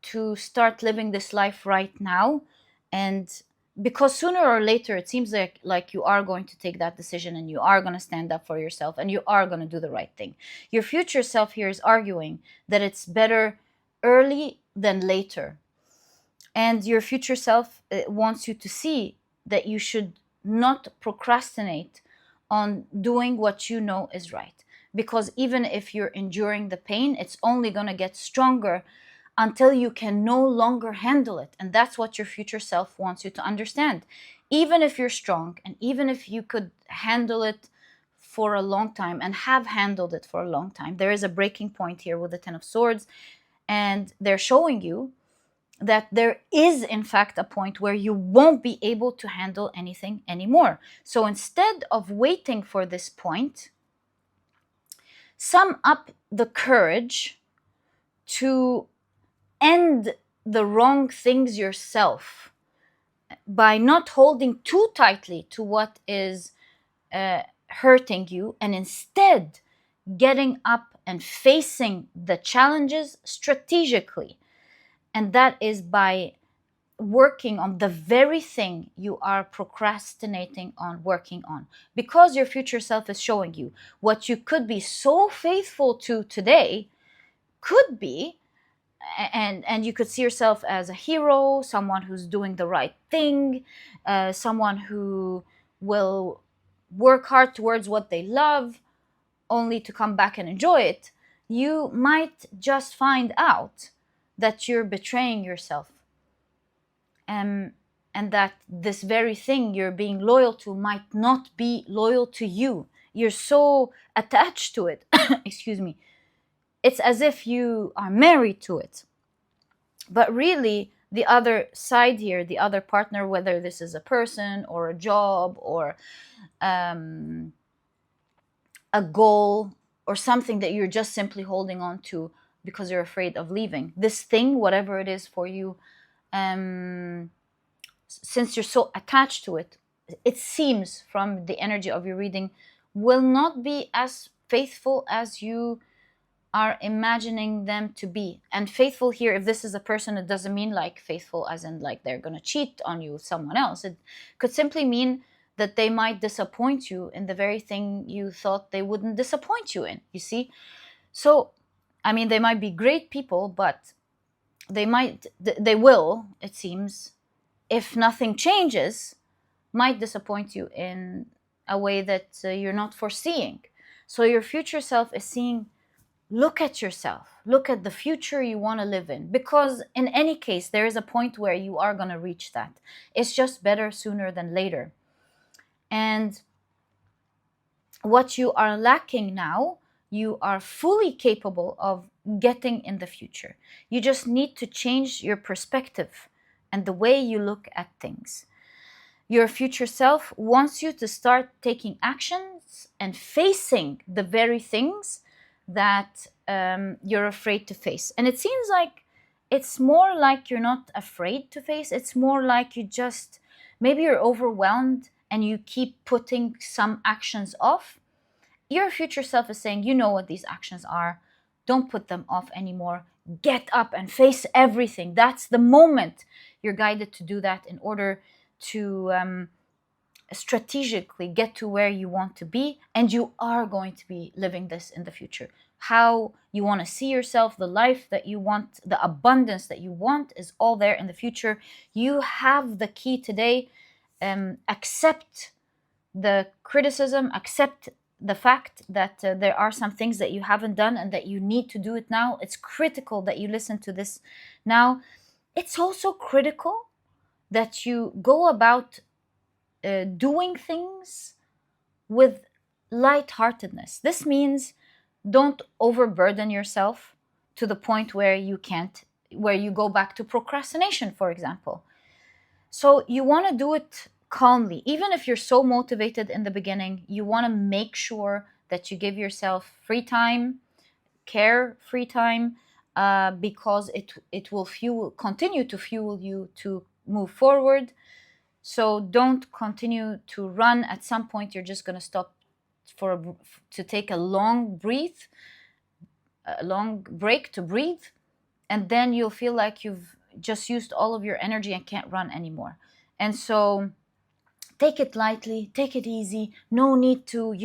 to start living this life right now. And because sooner or later it seems like you are going to take that decision and you are going to stand up for yourself and you are going to do the right thing. Your future self here is arguing that it's better early than later. And your future self wants you to see that you should not procrastinate on doing what you know is right. Because even if you're enduring the pain, it's only going to get stronger until you can no longer handle it. And that's what your future self wants you to understand. Even if you're strong and even if you could handle it for a long time and have handled it for a long time, there is a breaking point here with the Ten of Swords. And they're showing you that there is in fact a point where you won't be able to handle anything anymore. So instead of waiting for this point, sum up the courage to end the wrong things yourself by not holding too tightly to what is hurting you, and instead getting up and facing the challenges strategically. And that is by working on the very thing you are procrastinating on working on. Because your future self is showing you what you could be so faithful to today could be, and you could see yourself as a hero, someone who's doing the right thing, someone who will work hard towards what they love only to come back and enjoy it. You might just find out that you're betraying yourself, and that this very thing you're being loyal to might not be loyal to you. You're so attached to it. Excuse me. It's as if you are married to it. But really, the other side here, the other partner, whether this is a person or a job or a goal or something that you're just simply holding on to because you're afraid of leaving, this thing, whatever it is for you, since you're so attached to it, it seems from the energy of your reading, will not be as faithful as you are imagining them to be. And faithful here, if this is a person, it doesn't mean like faithful as in like they're going to cheat on you with someone else. It could simply mean that they might disappoint you in the very thing you thought they wouldn't disappoint you in, you see? So, I mean, they might be great people, but they will, it seems, if nothing changes, might disappoint you in a way that you're not foreseeing. So your future self is seeing, look at yourself, look at the future you want to live in, because in any case there is a point where you are going to reach that. It's just better sooner than later. And what you are lacking now, you are fully capable of getting in the future. You just need to change your perspective and the way you look at things. Your future self wants you to start taking actions and facing the very things that you're afraid to face. And it seems like it's more like you're not afraid to face. It's more like you just, maybe you're overwhelmed and you keep putting some actions off. Your future self is saying, you know what these actions are. Don't put them off anymore. Get up and face everything. That's the moment you're guided to do that in order to strategically get to where you want to be. And you are going to be living this in the future. How you want to see yourself, the life that you want, the abundance that you want is all there in the future. You have the key today. Accept the criticism, accept the fact that there are some things that you haven't done and that you need to do it now. It's critical that you listen to this now. It's also critical that you go about doing things with lightheartedness. This means don't overburden yourself to the point where you can't, where you go back to procrastination, for example. So you want to do it calmly. Even if you're so motivated in the beginning, you want to make sure that you give yourself free time, free time, because it will continue to fuel you to move forward. So don't continue to run. At some point, you're just going to stop to take a long break to breathe, and then you'll feel like you've just used all of your energy and can't run anymore. And so take it lightly, take it easy. No need to,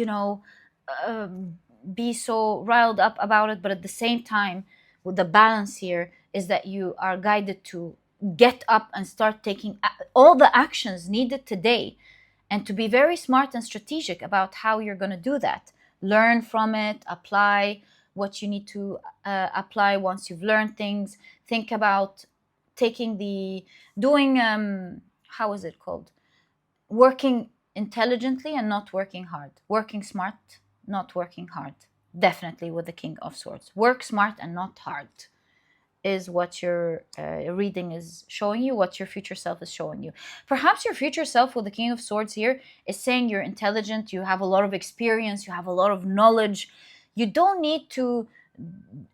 be so riled up about it. But at the same time, with the balance here is that you are guided to get up and start taking all the actions needed today, and to be very smart and strategic about how you're going to do that. Learn from it, apply what you need to apply once you've learned things. Think about doing, how is it called? Working intelligently and not working hard. Working smart, not working hard. Definitely with the King of Swords. Work smart and not hard is what your reading is showing you, what your future self is showing you. Perhaps your future self with the King of Swords here is saying you're intelligent, you have a lot of experience, you have a lot of knowledge. You don't need to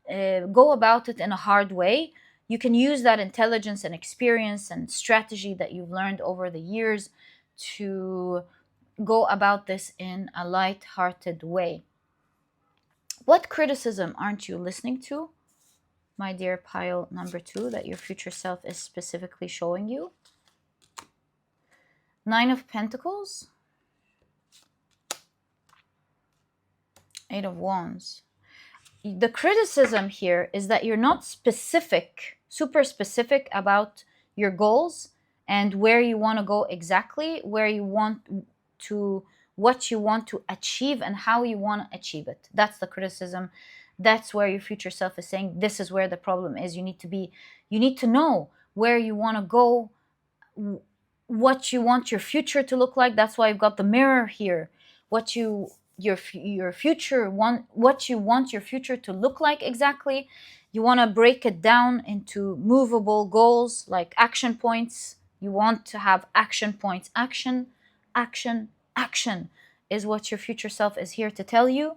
go about it in a hard way. You can use that intelligence and experience and strategy that you've learned over the years to go about this in a light-hearted way. What criticism aren't you listening to, my dear pile number 2, that your future self is specifically showing you? 9 of Pentacles, 8 of Wands. The criticism here is that you're not super specific about your goals and where you want to go exactly, what you want to achieve and how you want to achieve it. That's the criticism. That's where your future self is saying, this is where the problem is. You need to know where you want to go, what you want your future to look like. That's why I've got the mirror here. What you want your future to look like exactly. You want to break it down into movable goals, like action points. You want to have action points. Action, action, action is what your future self is here to tell you.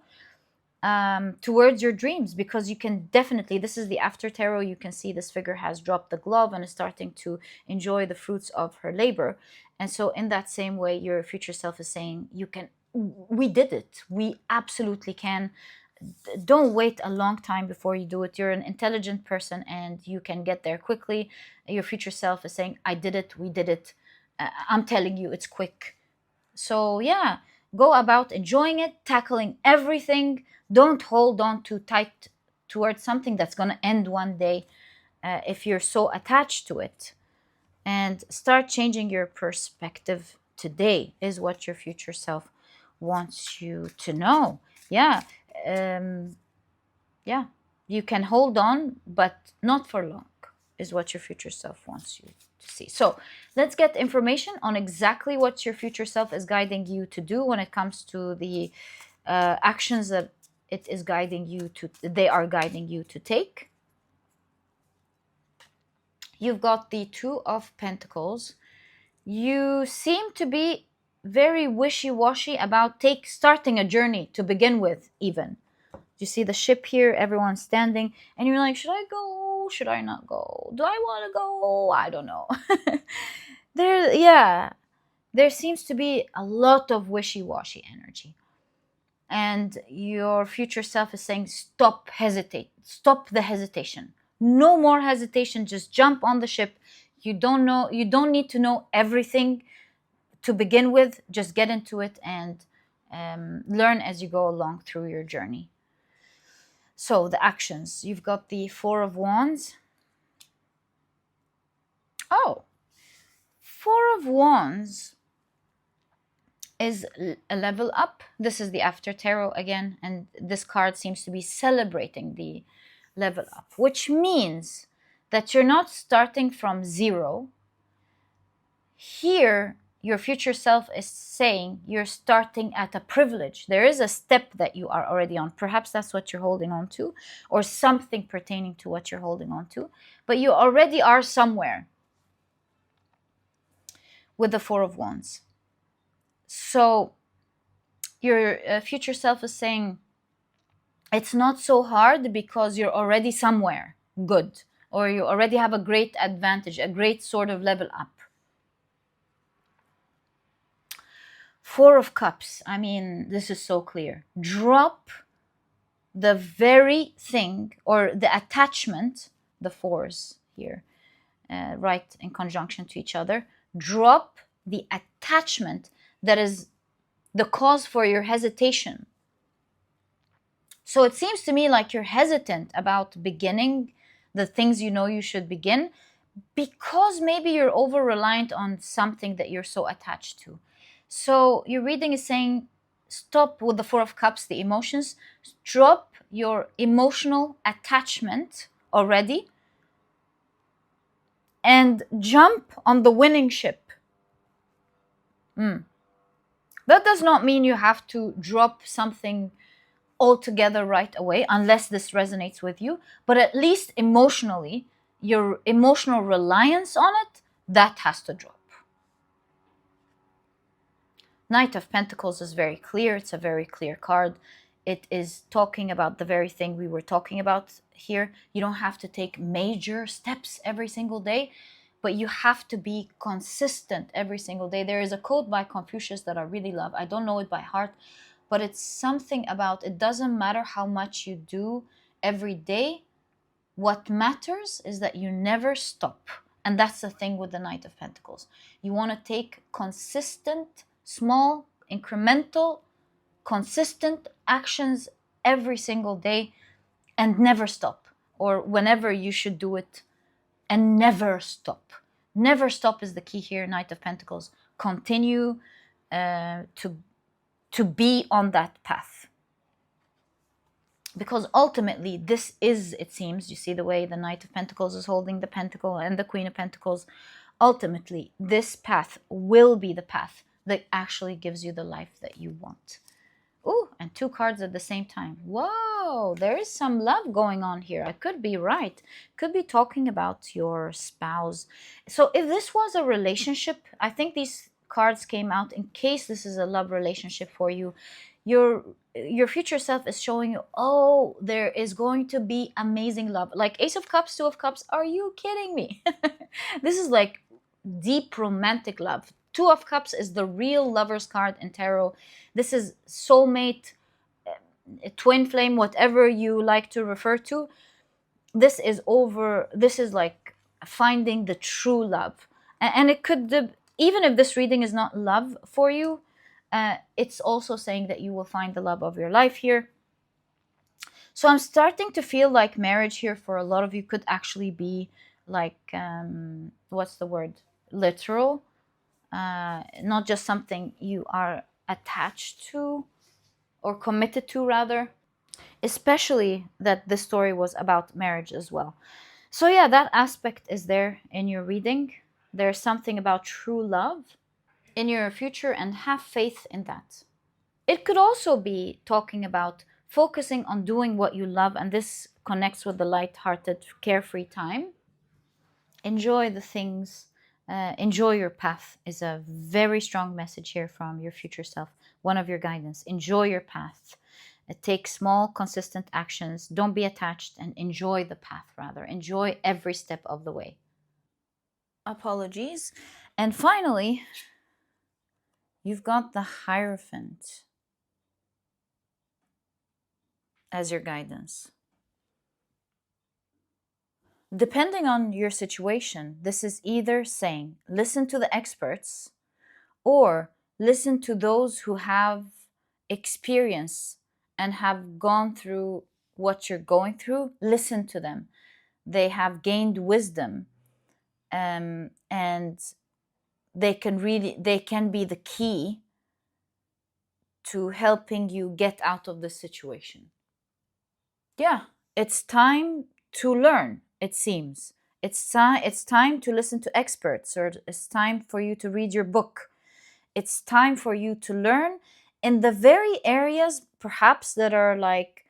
Towards your dreams, because you can definitely, this is the after tarot, you can see this figure has dropped the glove and is starting to enjoy the fruits of her labor. And so in that same way, your future self is saying, we did it. We absolutely can don't wait a long time before you do it. You're an intelligent person and you can get there quickly. Your future self is saying, I did it, we did it. I'm telling you, it's quick. So yeah, go about enjoying it, tackling everything. Don't hold on too tight towards something that's going to end one day, if you're so attached to it. And start changing your perspective today, is what your future self wants you to know. Yeah. um, yeah, you can hold on, but not for long, is what your future self wants you to see. So let's get information on exactly what your future self is guiding you to do when it comes to the actions that they are guiding you to take. You've got the Two of Pentacles. You seem to be very wishy-washy about starting a journey to begin with, even. You see the ship here, everyone's standing, and you're like, should I go? Should I not go? Do I want to go? I don't know. There seems to be a lot of wishy-washy energy. And your future self is saying, stop the hesitation. No more hesitation, just jump on the ship. You don't need to know everything to begin with. Just get into it and learn as you go along through your journey. So the actions, you've got the Four of Wands. Oh, Four of Wands is a level up. This is the After Tarot again, and this card seems to be celebrating the level up, which means that you're not starting from zero. Here, your future self is saying you're starting at a privilege. There is a step that you are already on. Perhaps that's what you're holding on to, or something pertaining to what you're holding on to. But you already are somewhere with the Four of Wands. So your future self is saying it's not so hard because you're already somewhere good, or you already have a great advantage, a great sort of level up. Four of Cups. I mean, this is so clear. Drop the very thing or the attachment, the fours here, right in conjunction to each other. Drop the attachment that is the cause for your hesitation. So it seems to me like you're hesitant about beginning the things you know you should begin because maybe you're over reliant on something that you're so attached to. So your reading is saying, stop with the Four of Cups, the emotions. Drop your emotional attachment already and jump on the winning ship. That does not mean you have to drop something altogether right away, unless this resonates with you. But at least emotionally, your emotional reliance on it, that has to drop. Knight of Pentacles is very clear. It's a very clear card. It is talking about the very thing we were talking about here. You don't have to take major steps every single day, but you have to be consistent every single day. There is a quote by Confucius that I really love. I don't know it by heart, but it's something about, it doesn't matter how much you do every day. What matters is that you never stop. And that's the thing with the Knight of Pentacles. You want to take consistent, small, incremental, consistent actions every single day and never stop. Or whenever you should do it, and never stop. Never stop is the key here, Knight of Pentacles. Continue to be on that path. Because ultimately, this is, it seems, you see the way the Knight of Pentacles is holding the Pentacle and the Queen of Pentacles. Ultimately, this path will be the path that actually gives you the life that you want. Ooh, and two cards at the same time. Whoa, there is some love going on here. I could be right. Could be talking about your spouse. So if this was a relationship, I think these cards came out in case this is a love relationship for you. Your future self is showing you, oh, there is going to be amazing love. Like Ace of Cups, Two of Cups. Are you kidding me? This is like deep romantic love. Two of Cups is the real lover's card in tarot. This is soulmate. twin flame, whatever you like to refer to. This is like finding the true love. And it could, even if this reading is not love for you, it's also saying that you will find the love of your life here. So I'm starting to feel like marriage here for a lot of you could actually be like, what's the word, literal, not just something you are attached to or committed to, rather, especially that this story was about marriage as well. So yeah, that aspect is there in your reading. There's something about true love in your future, and have faith in that. It could also be talking about focusing on doing what you love, and this connects with the light-hearted, carefree time. Enjoy the things, enjoy your path is a very strong message here from your future self. One of your guidance: enjoy your path. Take small, consistent actions. Don't be attached, and enjoy the path, rather. Enjoy every step of the way. Apologies. And finally, you've got the Hierophant as your guidance. Depending on your situation, this is either saying listen to the experts or listen to those who have experience and have gone through what you're going through. Listen to them. They have gained wisdom, and they can be the key to helping you get out of this situation. Yeah, it's time to learn, it seems. It's time to listen to experts, or it's time for you to read your book. It's time for you to learn in the very areas perhaps that are like,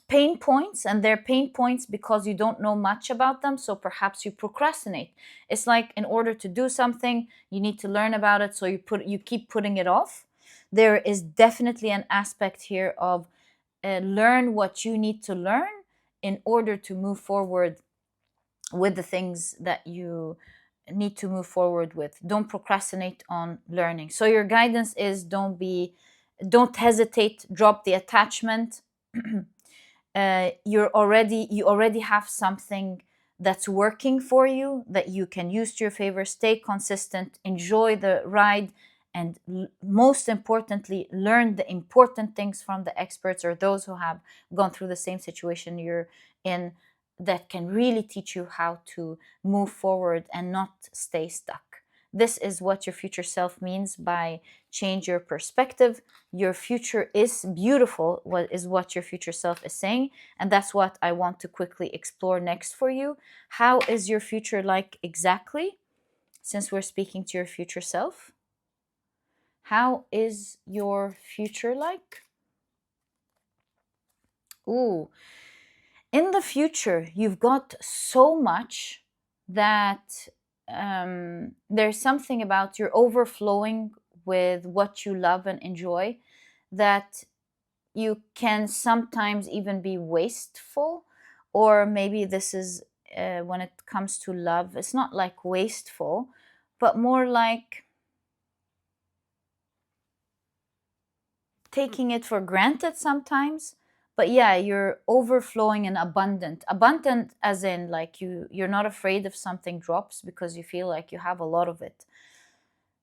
pain points, and they're pain points because you don't know much about them, so perhaps you procrastinate. It's like, in order to do something, you need to learn about it, so you keep putting it off. There is definitely an aspect here of, learn what you need to learn in order to move forward with the things that you need to move forward with. Don't procrastinate on learning. So your guidance is, don't hesitate, drop the attachment. You already have something that's working for you that you can use to your favor. Stay consistent, enjoy the ride, and most importantly, learn the important things from the experts or those who have gone through the same situation you're in, that can really teach you how to move forward and not stay stuck. This is what your future self means by change your perspective. Your future is beautiful, what your future self is saying. And that's what I want to quickly explore next for you. How is your future like exactly? Since we're speaking to your future self, how is your future like? Ooh, in the future, you've got so much that, there's something about you're overflowing with what you love and enjoy, that you can sometimes even be wasteful. Or maybe this is, when it comes to love, it's not like wasteful, but more like taking it for granted sometimes. But yeah, you're overflowing and abundant as in, like, you're not afraid if something drops because you feel like you have a lot of it.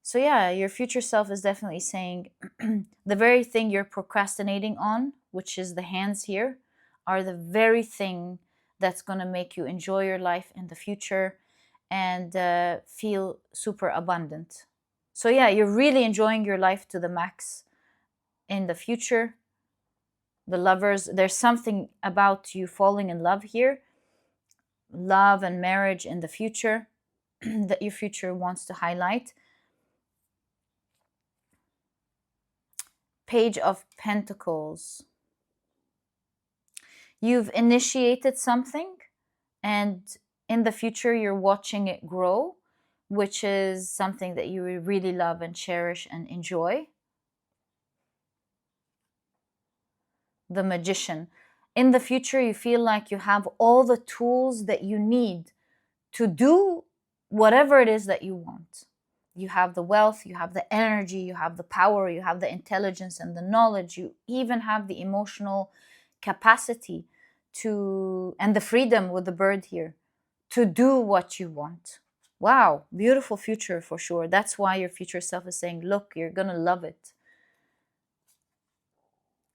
So yeah, your future self is definitely saying the very thing you're procrastinating on, which is the hands here, are the very thing that's going to make you enjoy your life in the future and, feel super abundant. So yeah, you're really enjoying your life to the max in the future. The lovers, there's something about you falling in love here, love and marriage in the future, that your future wants to highlight. Page of Pentacles. You've initiated something, and in the future you're watching it grow, which is something that you really love and cherish and enjoy. The Magician. In the future, you feel like you have all the tools that you need to do whatever it is that you want. You have the wealth, you have the energy, you have the power, you have the intelligence and the knowledge, you even have the emotional capacity to, and the freedom with the bird here, to do what you want. Wow, beautiful future for sure. That's why your future self is saying, look, you're gonna love it.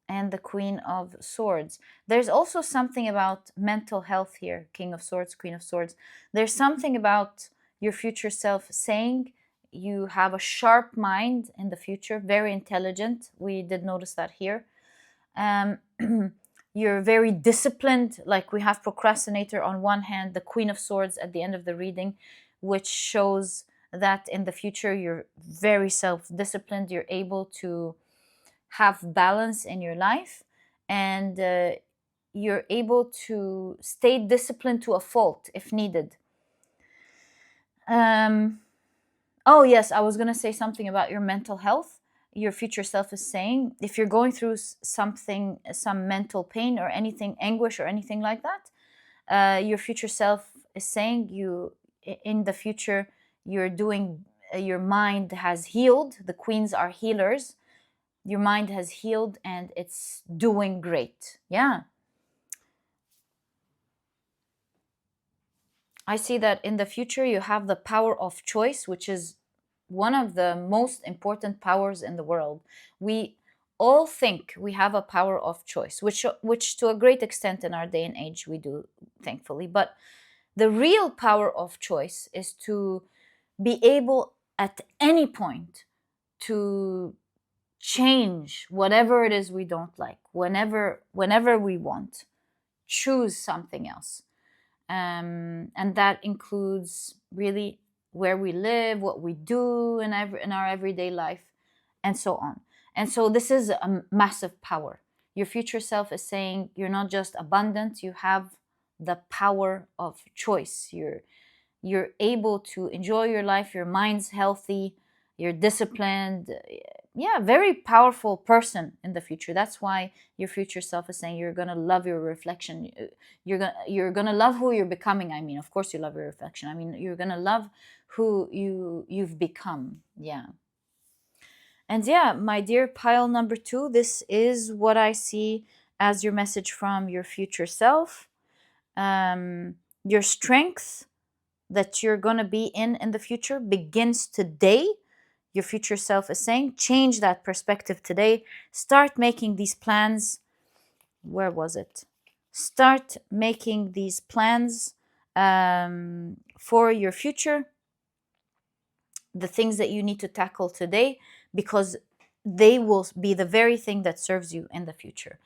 And the Queen of Swords. There's also something about mental health here. King of Swords, Queen of Swords. There's something about your future self saying you have a sharp mind in the future, very intelligent. We did notice that here. Um, you're very disciplined. Like we have procrastinator on one hand, the Queen of Swords at the end of the reading, which shows that in the future you're very self-disciplined. You're able to have balance in your life, and you're able to stay disciplined to a fault if needed. Oh yes, I was going to say something about your mental health. Your future self is saying if you're going through something, some mental pain or anything, anguish or anything like that, your future self is saying you, in the future, you're doing, your mind has healed. The queens are healers. Your mind has healed and it's doing great. Yeah. I see that in the future you have the power of choice, which is one of the most important powers in the world. We all think we have a power of choice, which to a great extent in our day and age we do, thankfully. But the real power of choice is to be able at any point to change whatever it is we don't like, whenever we want, choose something else. And that includes really where we live, what we do in our everyday life, and so on. And so this is a massive power. Your future self is saying you're not just abundant, you have the power of choice. You're able to enjoy your life, your mind's healthy, you're disciplined. Yeah, very powerful person in the future. That's why your future self is saying you're gonna love your reflection. You're gonna love who you're becoming. I mean, of course you love your reflection. I mean, you're gonna love who you've become. Yeah. And yeah, my dear pile number 2, this is what I see as your message from your future self. Your strength that you're going to be in the future begins today. Your future self is saying change that perspective today. Start making these plans. Where was it? Start making these plans for your future, the things that you need to tackle today, because they will be the very thing that serves you in the future.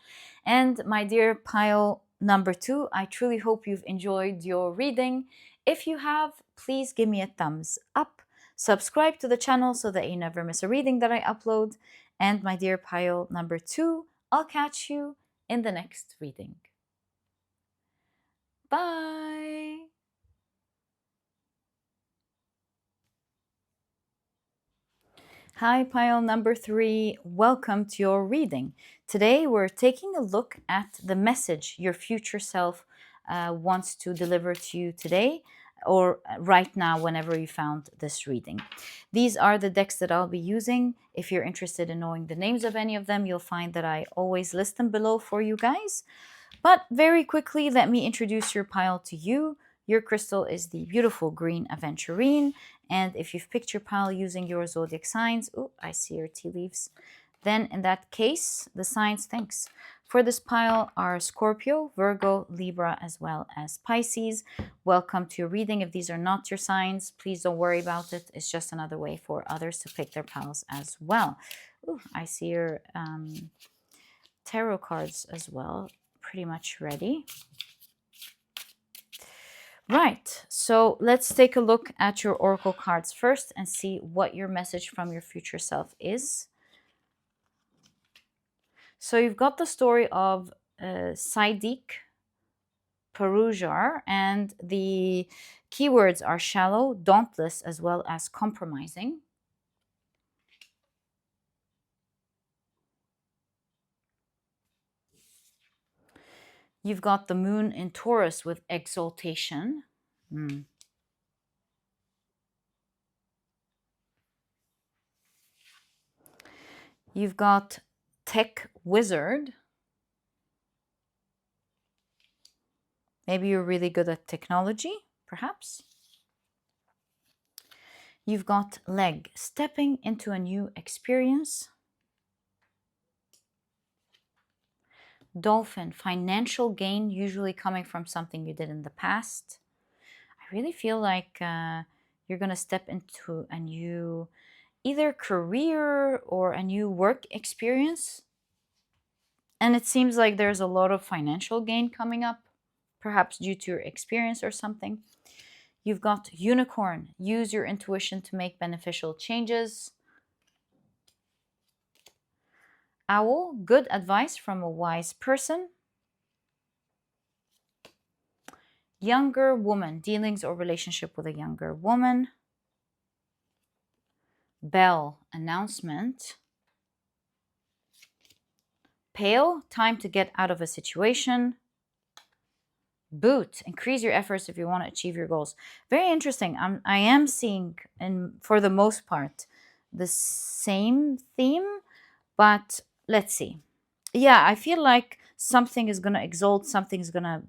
And my dear pile number 2, I truly hope you've enjoyed your reading. If you have, please give me a thumbs up. Subscribe to the channel so that you never miss a reading that I upload. And my dear pile number 2, I'll catch you in the next reading. Bye! Hi, pile number 3. Welcome to your reading. Today we're taking a look at the message your future self wants to deliver to you today, or right now whenever you found this reading. These are the decks that I'll be using. If you're interested in knowing the names of any of them, you'll find that I always list them below for you guys. But very quickly, let me introduce your pile to you. Your crystal is the beautiful green Aventurine. And if you've picked your pile using your zodiac signs, oh, I see your tea leaves. Then in that case, the signs, thanks. For this pile are Scorpio, Virgo, Libra, as well as Pisces. Welcome to your reading. If these are not your signs, please don't worry about it. It's just another way for others to pick their piles as well. Ooh, I see your tarot cards as well. Pretty much ready. Right, so let's take a look at your oracle cards first and see what your message from your future self is. So you've got the story of Sadiq Perujar, and the keywords are shallow, dauntless, as well as compromising. You've got the moon in Taurus with exaltation. You've got tech wizard. Maybe you're really good at technology, perhaps. You've got leg, stepping into a new experience. Dolphin, financial gain, usually coming from something you did in the past. I really feel like you're going to step into a new either career or a new work experience. And it seems like there's a lot of financial gain coming up, perhaps due to your experience or something. You've got unicorn, use your intuition to make beneficial changes. Owl, good advice from a wise person. Younger woman, dealings or relationship with a younger woman. Bell, announcement. Pale, time to get out of a situation. Boot, increase your efforts if you want to achieve your goals. Very interesting. I am seeing, and for the most part, the same theme, but let's see. Yeah, I feel like something is going to exalt, something is going to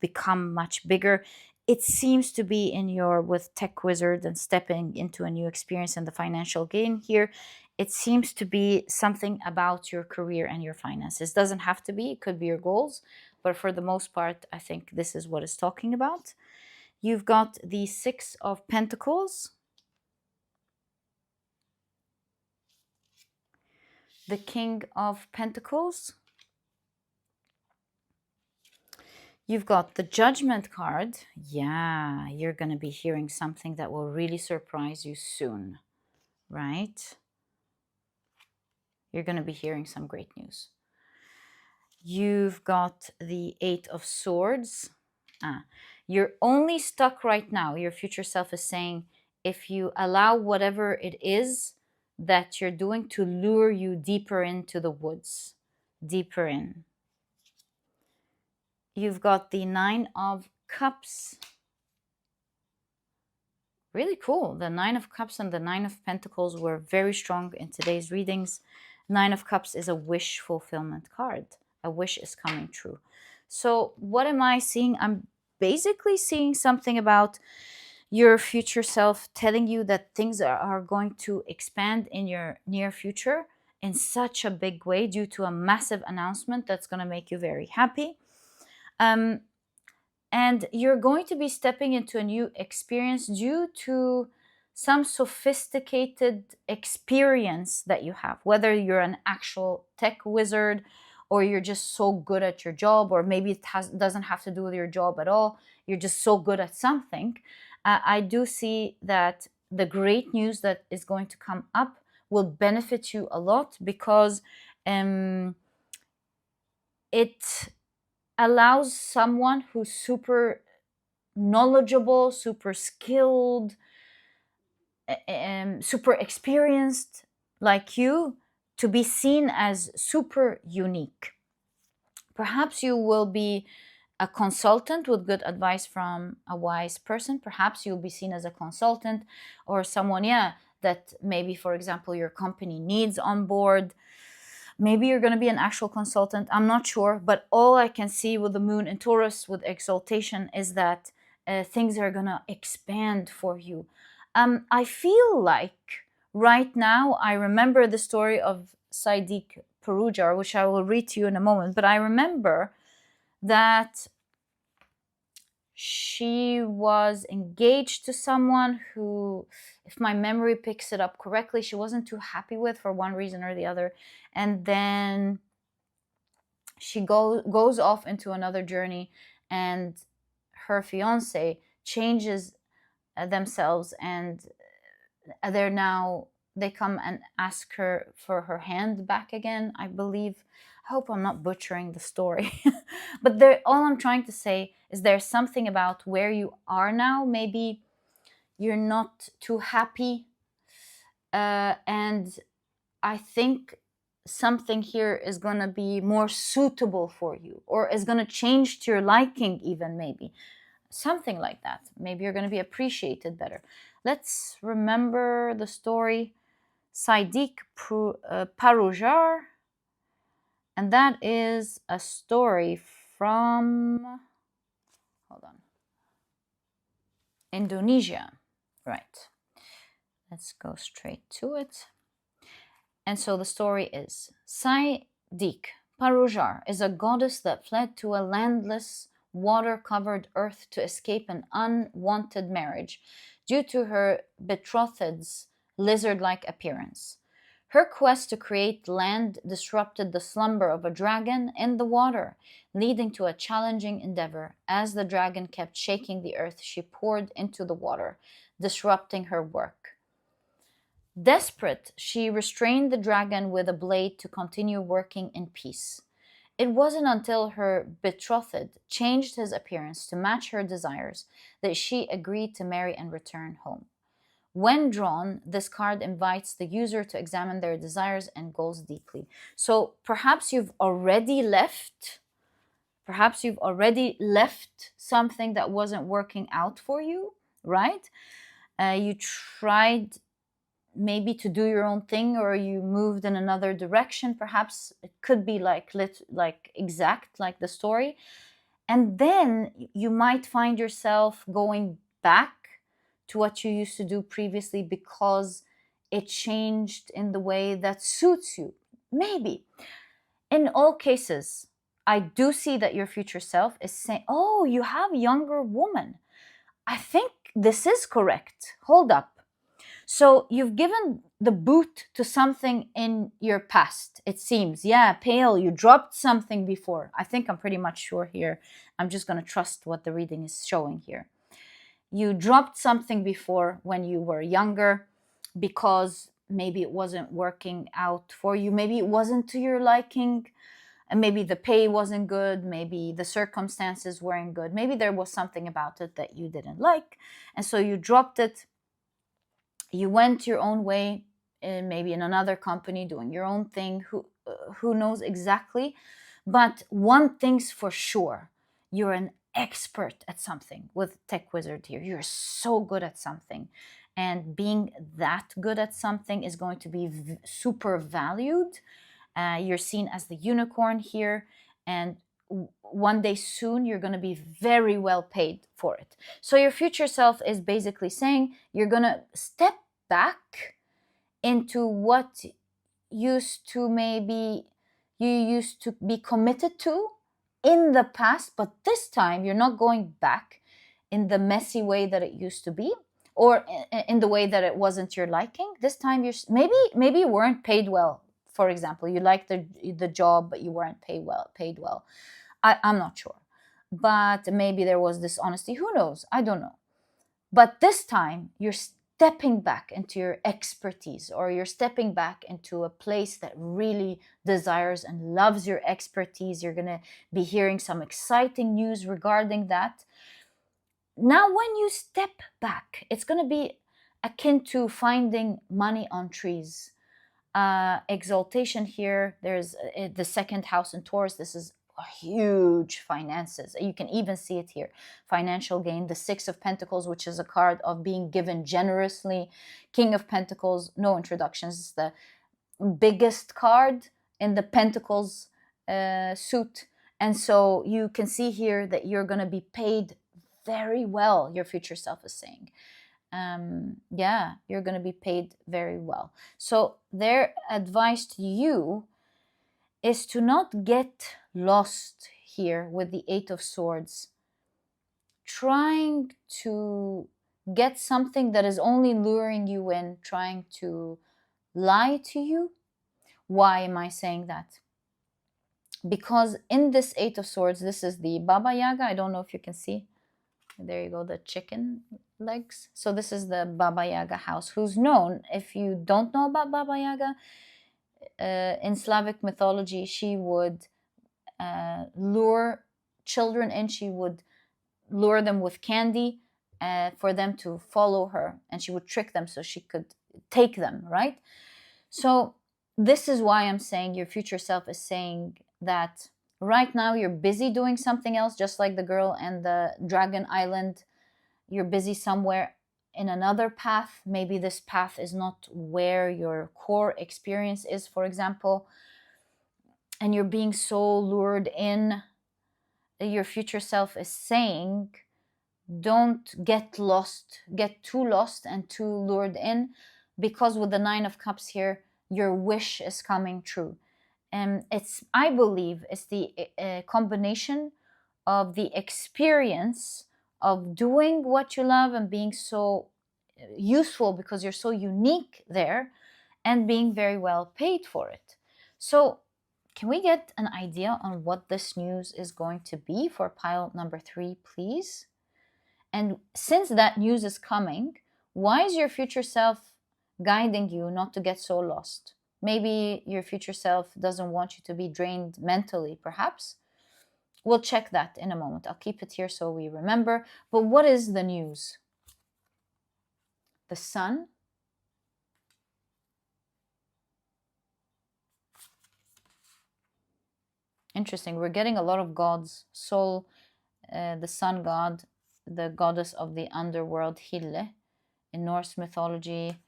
become much bigger. It seems to be in your, with Tech Wizard and stepping into a new experience and the financial gain here, it seems to be something about your career and your finances. Doesn't have to be, it could be your goals, but for the most part, I think this is what it's talking about. You've got the Six of Pentacles, the King of Pentacles. You've got the Judgment card. Yeah, you're going to be hearing something that will really surprise you soon, right? You're going to be hearing some great news. You've got the Eight of Swords. You're only stuck right now. Your future self is saying, if you allow whatever it is that you're doing to lure you deeper into the woods, deeper in. You've got the Nine of Cups. Really cool. The Nine of Cups and the Nine of Pentacles were very strong in today's readings. Nine of Cups is a wish fulfillment card. A wish is coming true. So what am I seeing? I'm basically seeing something about your future self telling you that things are going to expand in your near future in such a big way due to a massive announcement that's going to make you very happy. And you're going to be stepping into a new experience due to some sophisticated experience that you have, whether you're an actual tech wizard or you're just so good at your job, or maybe it doesn't have to do with your job at all. You're just so good at something. I do see that the great news that is going to come up will benefit you a lot because it allows someone who's super knowledgeable, super skilled, super experienced like you to be seen as super unique. Perhaps you will be a consultant with good advice from a wise person. Perhaps you'll be seen as a consultant or someone, that maybe, for example, your company needs on board. Maybe you're going to be an actual consultant. I'm not sure. But all I can see with the moon in Taurus with exaltation is that things are going to expand for you. I feel like right now, I remember the story of Sadiq Perujar, which I will read to you in a moment. But I remember that she was engaged to someone who, if my memory picks it up correctly, she wasn't too happy with for one reason or the other. And then she goes off into another journey, and her fiance changes themselves, and they come and ask her for her hand back again, I believe. I hope I'm not butchering the story. But all I'm trying to say is there's something about where you are now. Maybe you're not too happy. And I think something here is going to be more suitable for you, or is going to change to your liking even, maybe. Something like that. Maybe you're going to be appreciated better. Let's remember the story. Sadiq Paroujar, and that is a story from, hold on, Indonesia. Right. Let's go straight to it. And so the story is, Sadiq Paroujar is a goddess that fled to a landless, water-covered earth to escape an unwanted marriage due to her betrothed's lizard-like appearance. Her quest to create land disrupted the slumber of a dragon in the water, leading to a challenging endeavor. As the dragon kept shaking the earth, she poured into the water, disrupting her work. Desperate, she restrained the dragon with a blade to continue working in peace. It wasn't until her betrothed changed his appearance to match her desires that she agreed to marry and return home. When drawn, this card invites the user to examine their desires and goals deeply. So perhaps you've already left something that wasn't working out for you, right? You tried maybe to do your own thing, or you moved in another direction. Perhaps it could be like exact like the story, and then you might find yourself going back to what you used to do previously because it changed in the way that suits you. Maybe. In all cases, I do see that your future self is saying, oh, you have a younger woman. I think this is correct. Hold up. So you've given the boot to something in your past, it seems. Yeah, pale, you dropped something before. I think I'm pretty much sure here. I'm just going to trust what the reading is showing here. You dropped something before when you were younger because maybe it wasn't working out for you. Maybe it wasn't to your liking. And maybe the pay wasn't good. Maybe the circumstances weren't good. Maybe there was something about it that you didn't like. And so you dropped it. You went your own way, maybe in another company, doing your own thing. Who knows exactly? But one thing's for sure. You're an expert at something with Tech Wizard here. You're so good at something. And being that good at something is going to be super valued. You're seen as the unicorn here. And one day soon, you're going to be very well paid for it. So your future self is basically saying you're going to step back into what used to maybe you used to be committed to in the past, but this time you're not going back in the messy way that it used to be, or in the way that it wasn't your liking. This time you're maybe you weren't paid well. For example, you liked the job, but you weren't paid well. I'm not sure, but maybe there was dishonesty. Who knows? I don't know. But this time you're stepping back into your expertise, or you're stepping back into a place that really desires and loves your expertise. You're going to be hearing some exciting news regarding that. Now, when you step back, it's going to be akin to finding money on trees. Exaltation here. There's the second house in Taurus. This is huge finances. You can even see it here. Financial gain. The Six of Pentacles, which is a card of being given generously. King of Pentacles, no introductions. It's the biggest card in the Pentacles suit. And so you can see here that you're going to be paid very well, your future self is saying. You're going to be paid very well. So their advice to you is to not get lost here with the Eight of Swords, trying to get something that is only luring you in, trying to lie to you. Why am I saying that? Because in this Eight of Swords, this is the Baba Yaga. I don't know if you can see. There you go, the chicken legs. So this is the Baba Yaga house, who's known, if you don't know about Baba Yaga, in Slavic mythology, she would lure children in. She would lure them with candy for them to follow her, and she would trick them so she could take them, right? So this is why I'm saying your future self is saying that right now you're busy doing something else, just like the girl and the Dragon Island. You're busy somewhere. in another path. Maybe this path is not where your core experience is, for example, and you're being so lured in. Your future self is saying, don't get too lost and too lured in, because with the Nine of Cups here, your wish is coming true. And I believe it's the combination of the experience of doing what you love and being so useful because you're so unique there, and being very well paid for it. So can we get an idea on what this news is going to be for pile number 3, please? And since that news is coming, why is your future self guiding you not to get so lost? Maybe your future self doesn't want you to be drained mentally, perhaps. We'll check that in a moment. I'll keep it here so we remember. But what is the news? The Sun. Interesting. We're getting a lot of gods. Sol, the sun god, the goddess of the underworld, Hille, in Norse mythology.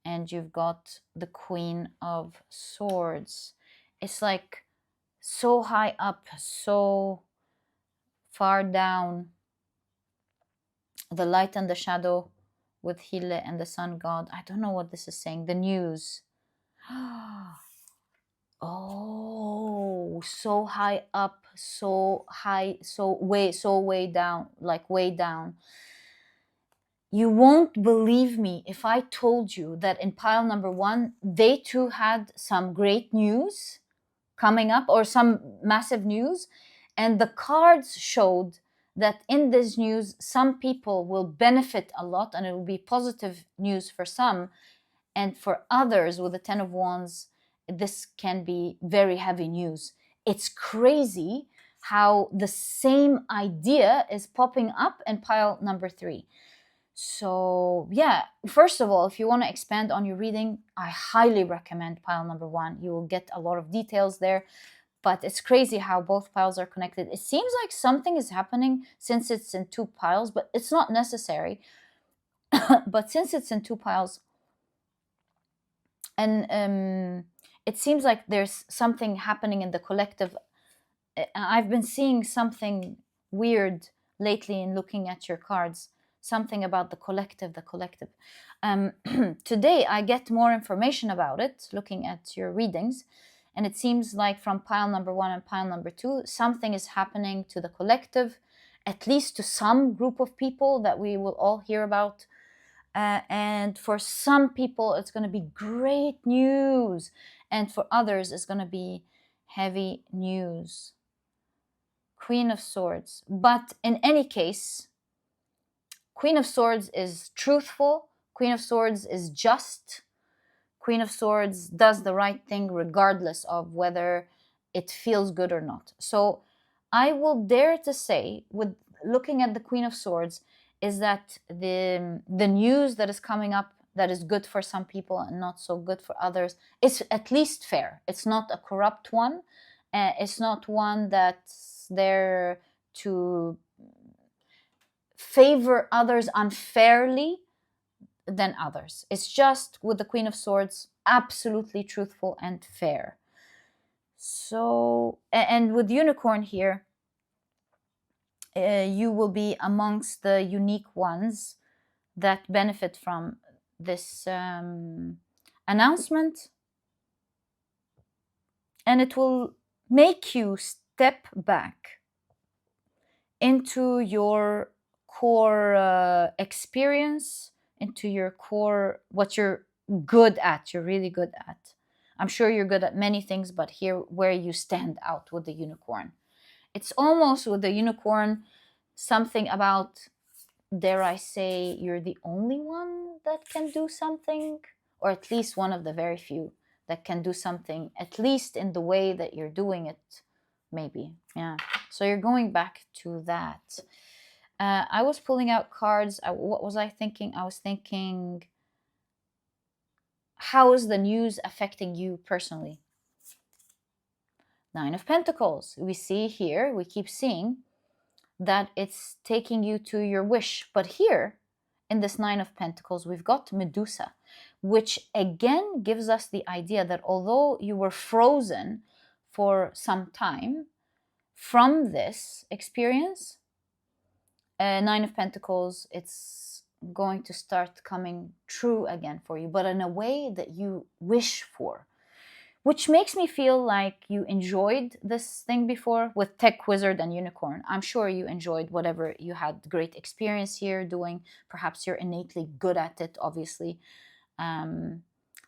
And you've got the Queen of Swords. It's like so high up, so far down. The light and the shadow with Hille and the sun god. I don't know what this is saying. The news. Oh, so high up, so high, so way down, like way down. You won't believe me if I told you that in pile number 1, they too had some great news coming up, or some massive news. And the cards showed that in this news, some people will benefit a lot, and it will be positive news for some. And for others, with the 10 of Wands, this can be very heavy news. It's crazy how the same idea is popping up in pile number 3. So yeah, first of all, if you want to expand on your reading, I highly recommend pile number 1. You will get a lot of details there. But it's crazy how both piles are connected. It seems like something is happening since it's in 2 piles, but it's not necessary. But since it's in 2 piles, and it seems like there's something happening in the collective. I've been seeing something weird lately in looking at your cards, something about the collective. Today I get more information about it looking at your readings, and it seems like from pile number 1 and pile number 2, something is happening to the collective, at least to some group of people that we will all hear about. And for some people, it's going to be great news. And for others, it's going to be heavy news. Queen of Swords. But in any case, Queen of Swords is truthful. Queen of Swords is just. Queen of Swords does the right thing regardless of whether it feels good or not. So I will dare to say, with looking at the Queen of Swords, is that the news that is coming up that is good for some people and not so good for others is at least fair. It's not a corrupt one. It's not one that's there to favor others unfairly than others. It's just, with the Queen of Swords, absolutely truthful and fair. So, and with Unicorn here, you will be amongst the unique ones that benefit from this announcement, and it will make you step back into your core experience, into your core, what you're good at, you're really good at. I'm sure you're good at many things, but here where you stand out with the Unicorn. It's almost with the Unicorn something about, dare I say, you're the only one that can do something, or at least one of the very few that can do something, at least in the way that you're doing it, maybe. Yeah. So you're going back to that. I was pulling out cards. What was I thinking? I was thinking, how is the news affecting you personally? 9 of Pentacles. We see here, we keep seeing that it's taking you to your wish. But here, in this Nine of Pentacles, we've got Medusa, which again gives us the idea that although you were frozen for some time from this experience, Nine of Pentacles, it's going to start coming true again for you, but in a way that you wish for. Which makes me feel like you enjoyed this thing before with Tech Wizard and Unicorn. I'm sure you enjoyed whatever you had great experience here doing. Perhaps you're innately good at it, obviously.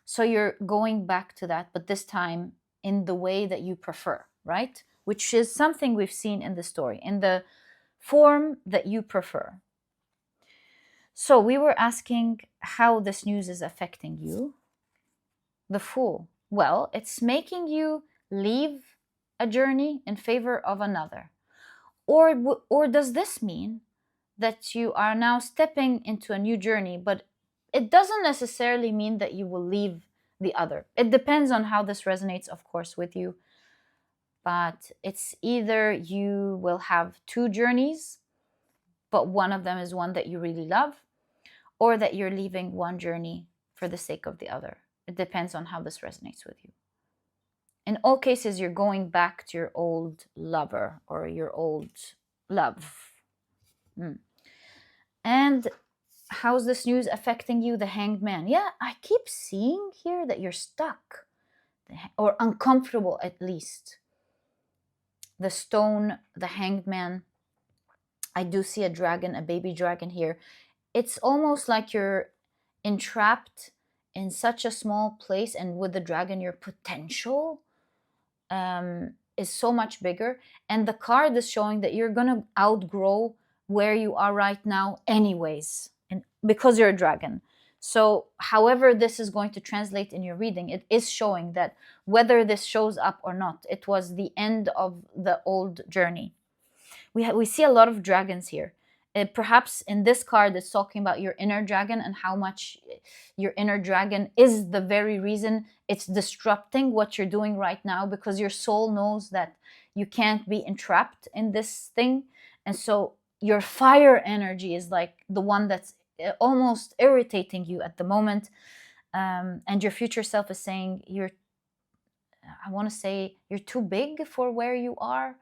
So you're going back to that, but this time in the way that you prefer, right? Which is something we've seen in the story, in the form that you prefer. So we were asking how this news is affecting you. The Fool. Well, it's making you leave a journey in favor of another. Or does this mean that you are now stepping into a new journey, but it doesn't necessarily mean that you will leave the other? It depends on how this resonates, of course, with you. But it's either you will have two journeys, but one of them is one that you really love, or that you're leaving one journey for the sake of the other. It depends on how this resonates with you. In all cases, you're going back to your old lover or your old love. And how's this news affecting you? The Hanged Man. Yeah, I keep seeing here that you're stuck or uncomfortable at least. The Stone, the Hanged Man. I do see a dragon, a baby dragon here. It's almost like you're entrapped in such a small place, and with the dragon, your potential is so much bigger. And the card is showing that you're going to outgrow where you are right now anyways, and because you're a dragon. So however this is going to translate in your reading, it is showing that whether this shows up or not, it was the end of the old journey. We see a lot of dragons here. Perhaps in this card, it's talking about your inner dragon and how much your inner dragon is the very reason it's disrupting what you're doing right now, because your soul knows that you can't be entrapped in this thing. And so your fire energy is like the one that's almost irritating you at the moment. And your future self is saying I want to say you're too big for where you are.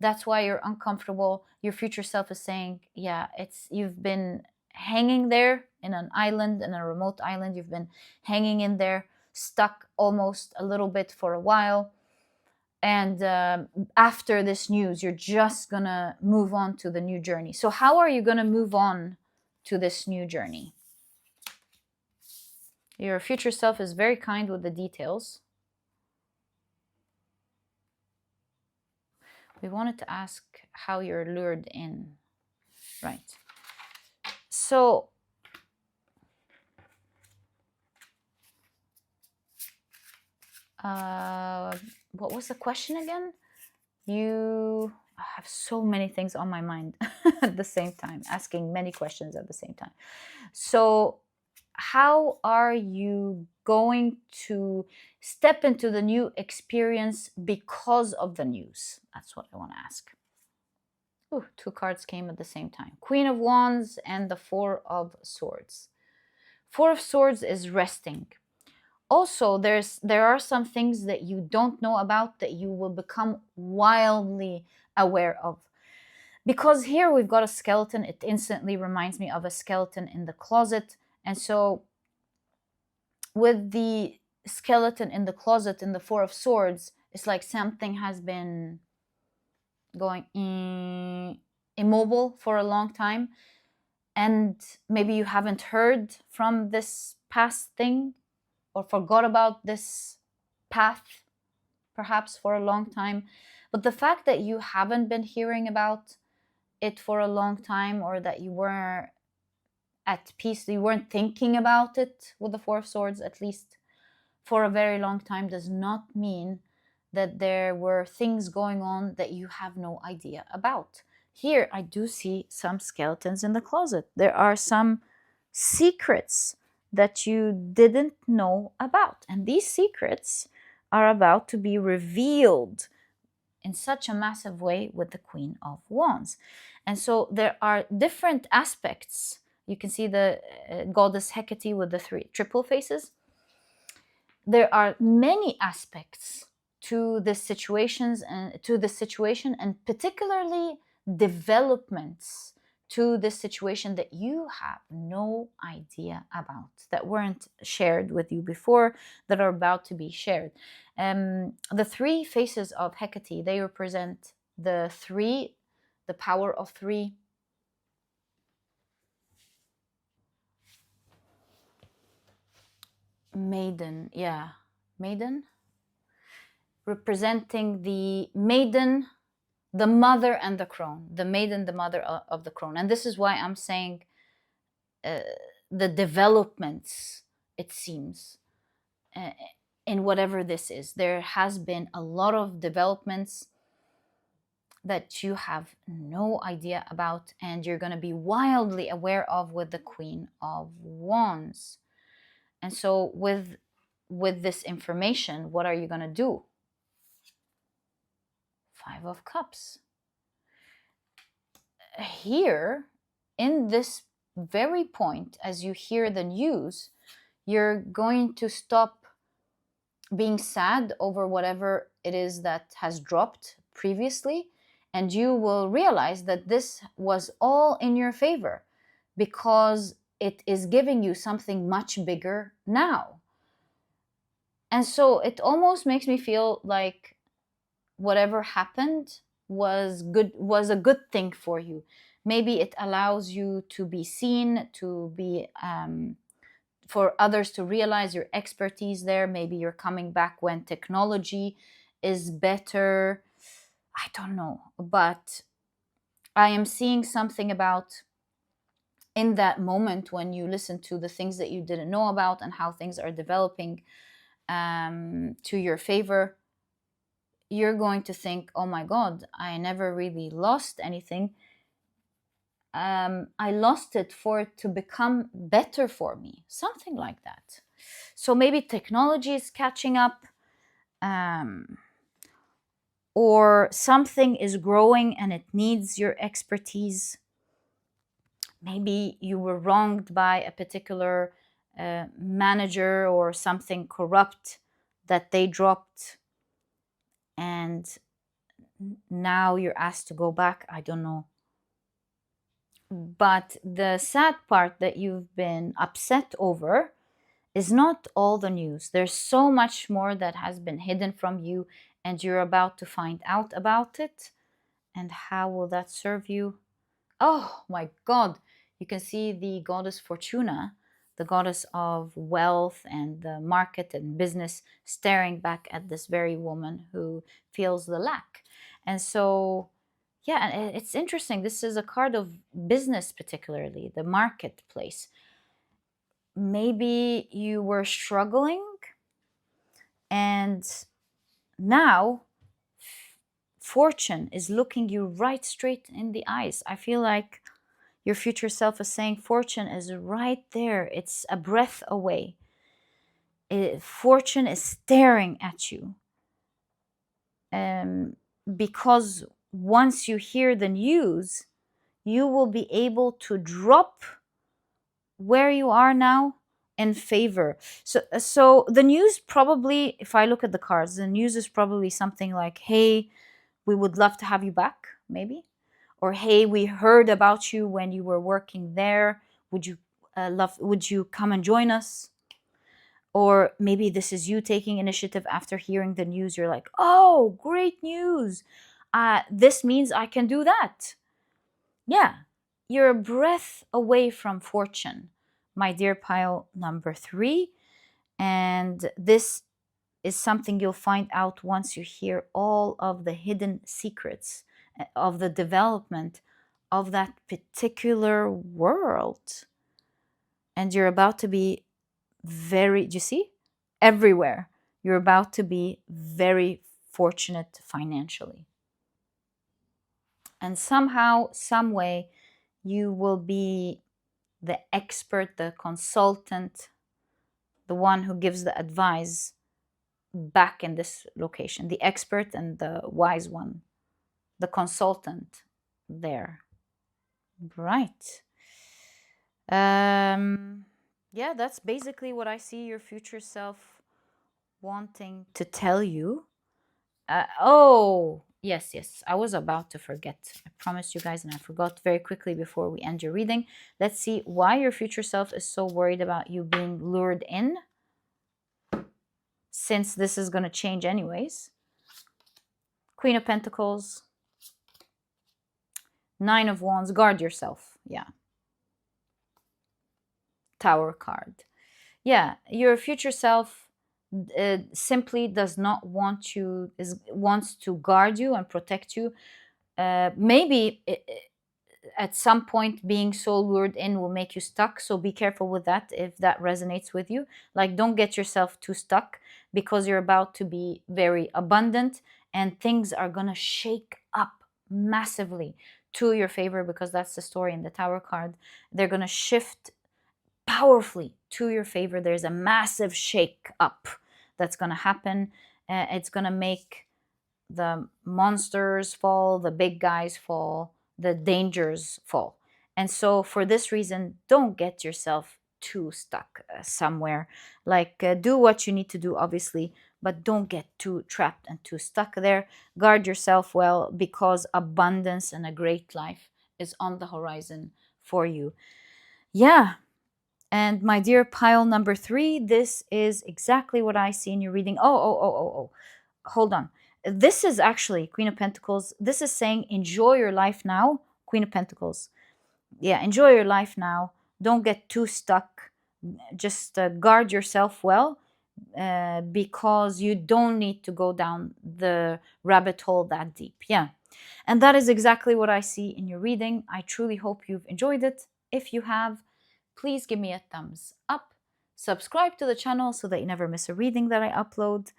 That's why you're uncomfortable. Your future self is saying, yeah, you've been hanging there in an island, in a remote island. You've been hanging in there, stuck almost a little bit for a while. And after this news, you're just going to move on to the new journey. So how are you going to move on to this new journey? Your future self is very kind with the details. We wanted to ask how you're lured in, right? So, what was the question again? I have so many things on my mind at the same time, asking many questions at the same time. So, how are you going to step into the new experience because of the news? That's what I want to ask. Ooh, two cards came at the same time. Queen of Wands and the Four of Swords. Four of Swords is resting. Also, there are some things that you don't know about that you will become wildly aware of. Because here we've got a skeleton. It instantly reminds me of a skeleton in the closet. And so with the skeleton in the closet in the Four of Swords, it's like something has been going immobile for a long time. And maybe you haven't heard from this past thing or forgot about this path perhaps for a long time. But the fact that you haven't been hearing about it for a long time, or that you were at peace, you weren't thinking about it with the Four of Swords, at least for a very long time, does not mean that there were things going on that you have no idea about. Here, I do see some skeletons in the closet. There are some secrets that you didn't know about. And these secrets are about to be revealed in such a massive way with the Queen of Wands. And so there are different aspects You can see the goddess Hecate with the three triple faces. There are many aspects to the situations and to the situation, and particularly developments to this situation that you have no idea about, that weren't shared with you before, that are about to be shared. The three faces of Hecate, they represent the power of three. Maiden, yeah, maiden, representing the maiden, the mother, and the crone. The maiden, the mother of the crone. And this is why I'm saying the developments, it seems, uh, in whatever this is. There has been a lot of developments that you have no idea about, and you're going to be wildly aware of with the Queen of Wands. And so with this information, what are you going to do? Five of Cups. Here, in this very point, as you hear the news, you're going to stop being sad over whatever it is that has dropped previously, and you will realize that this was all in your favor because it is giving you something much bigger now. And so it almost makes me feel like whatever happened was a good thing for you. Maybe it allows you to be seen, to be for others to realize your expertise there. Maybe you're coming back when technology is better. I don't know, but I am seeing something about in that moment when you listen to the things that you didn't know about and how things are developing to your favor. You're going to think, oh my God, I never really lost anything. I lost it for it to become better for me, something like that. So maybe technology is catching up, or something is growing and it needs your expertise. Maybe you were wronged by a particular manager or something corrupt that they dropped, and now you're asked to go back. I don't know. But the sad part that you've been upset over is not all the news. There's so much more that has been hidden from you, and you're about to find out about it. And how will that serve you? Oh my God. You can see the goddess Fortuna, the goddess of wealth and the market and business, staring back at this very woman who feels the lack. And so, yeah, and it's interesting. This is a card of business, particularly the marketplace. Maybe you were struggling, and now fortune is looking you right straight in the eyes. I feel like your future self is saying fortune is right there. It's a breath away. Fortune is staring at you. Because once you hear the news, you will be able to drop where you are now in favor. So the news probably, if I look at the cards, the news is probably something like, hey, we would love to have you back, maybe. Or, hey, we heard about you when you were working there. Would you come and join us? Or maybe this is you taking initiative after hearing the news. You're like, oh, great news. This means I can do that. Yeah, you're a breath away from fortune, my dear pile number 3. And this is something you'll find out once you hear all of the hidden secrets of the development of that particular world. And you're about to be do you see? Everywhere. You're about to be very fortunate financially. And somehow, some way, you will be the expert, the consultant, the one who gives the advice back in this location, the expert and the wise one, the consultant there. Right. Um, yeah, that's basically what I see your future self wanting to tell you. Oh, yes, yes. I was about to forget. I promised you guys, and I forgot very quickly before we end your reading. Let's see why your future self is so worried about you being lured in, since this is going to change anyways. Queen of Pentacles, Nine of Wands, guard yourself. Yeah. Tower card. Yeah, your future self simply does not want you, wants to guard you and protect you. Maybe at some point being so lured in will make you stuck, so be careful with that if that resonates with you. Like, don't get yourself too stuck, because you're about to be very abundant and things are going to shake up massively to your favor, because that's the story in the Tower card. They're going to shift powerfully to your favor. There's a massive shake up that's going to happen. It's going to make the monsters fall, the big guys fall, the dangers fall. And so, for this reason, don't get yourself too stuck somewhere. Like, do what you need to do, obviously, but don't get too trapped and too stuck there. Guard yourself well, because abundance and a great life is on the horizon for you. Yeah. And my dear pile number 3, this is exactly what I see in your reading. Oh. Hold on. This is actually Queen of Pentacles. This is saying enjoy your life now, Queen of Pentacles. Yeah, enjoy your life now. Don't get too stuck. Just guard yourself well, because you don't need to go down the rabbit hole that deep. Yeah. And that is exactly what I see in your reading. I truly hope you've enjoyed it. If you have, please give me a thumbs up. Subscribe to the channel so that you never miss a reading that I upload.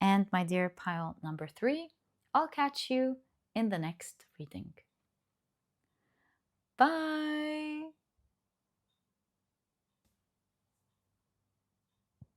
And my dear pile number 3, I'll catch you in the next reading. Bye.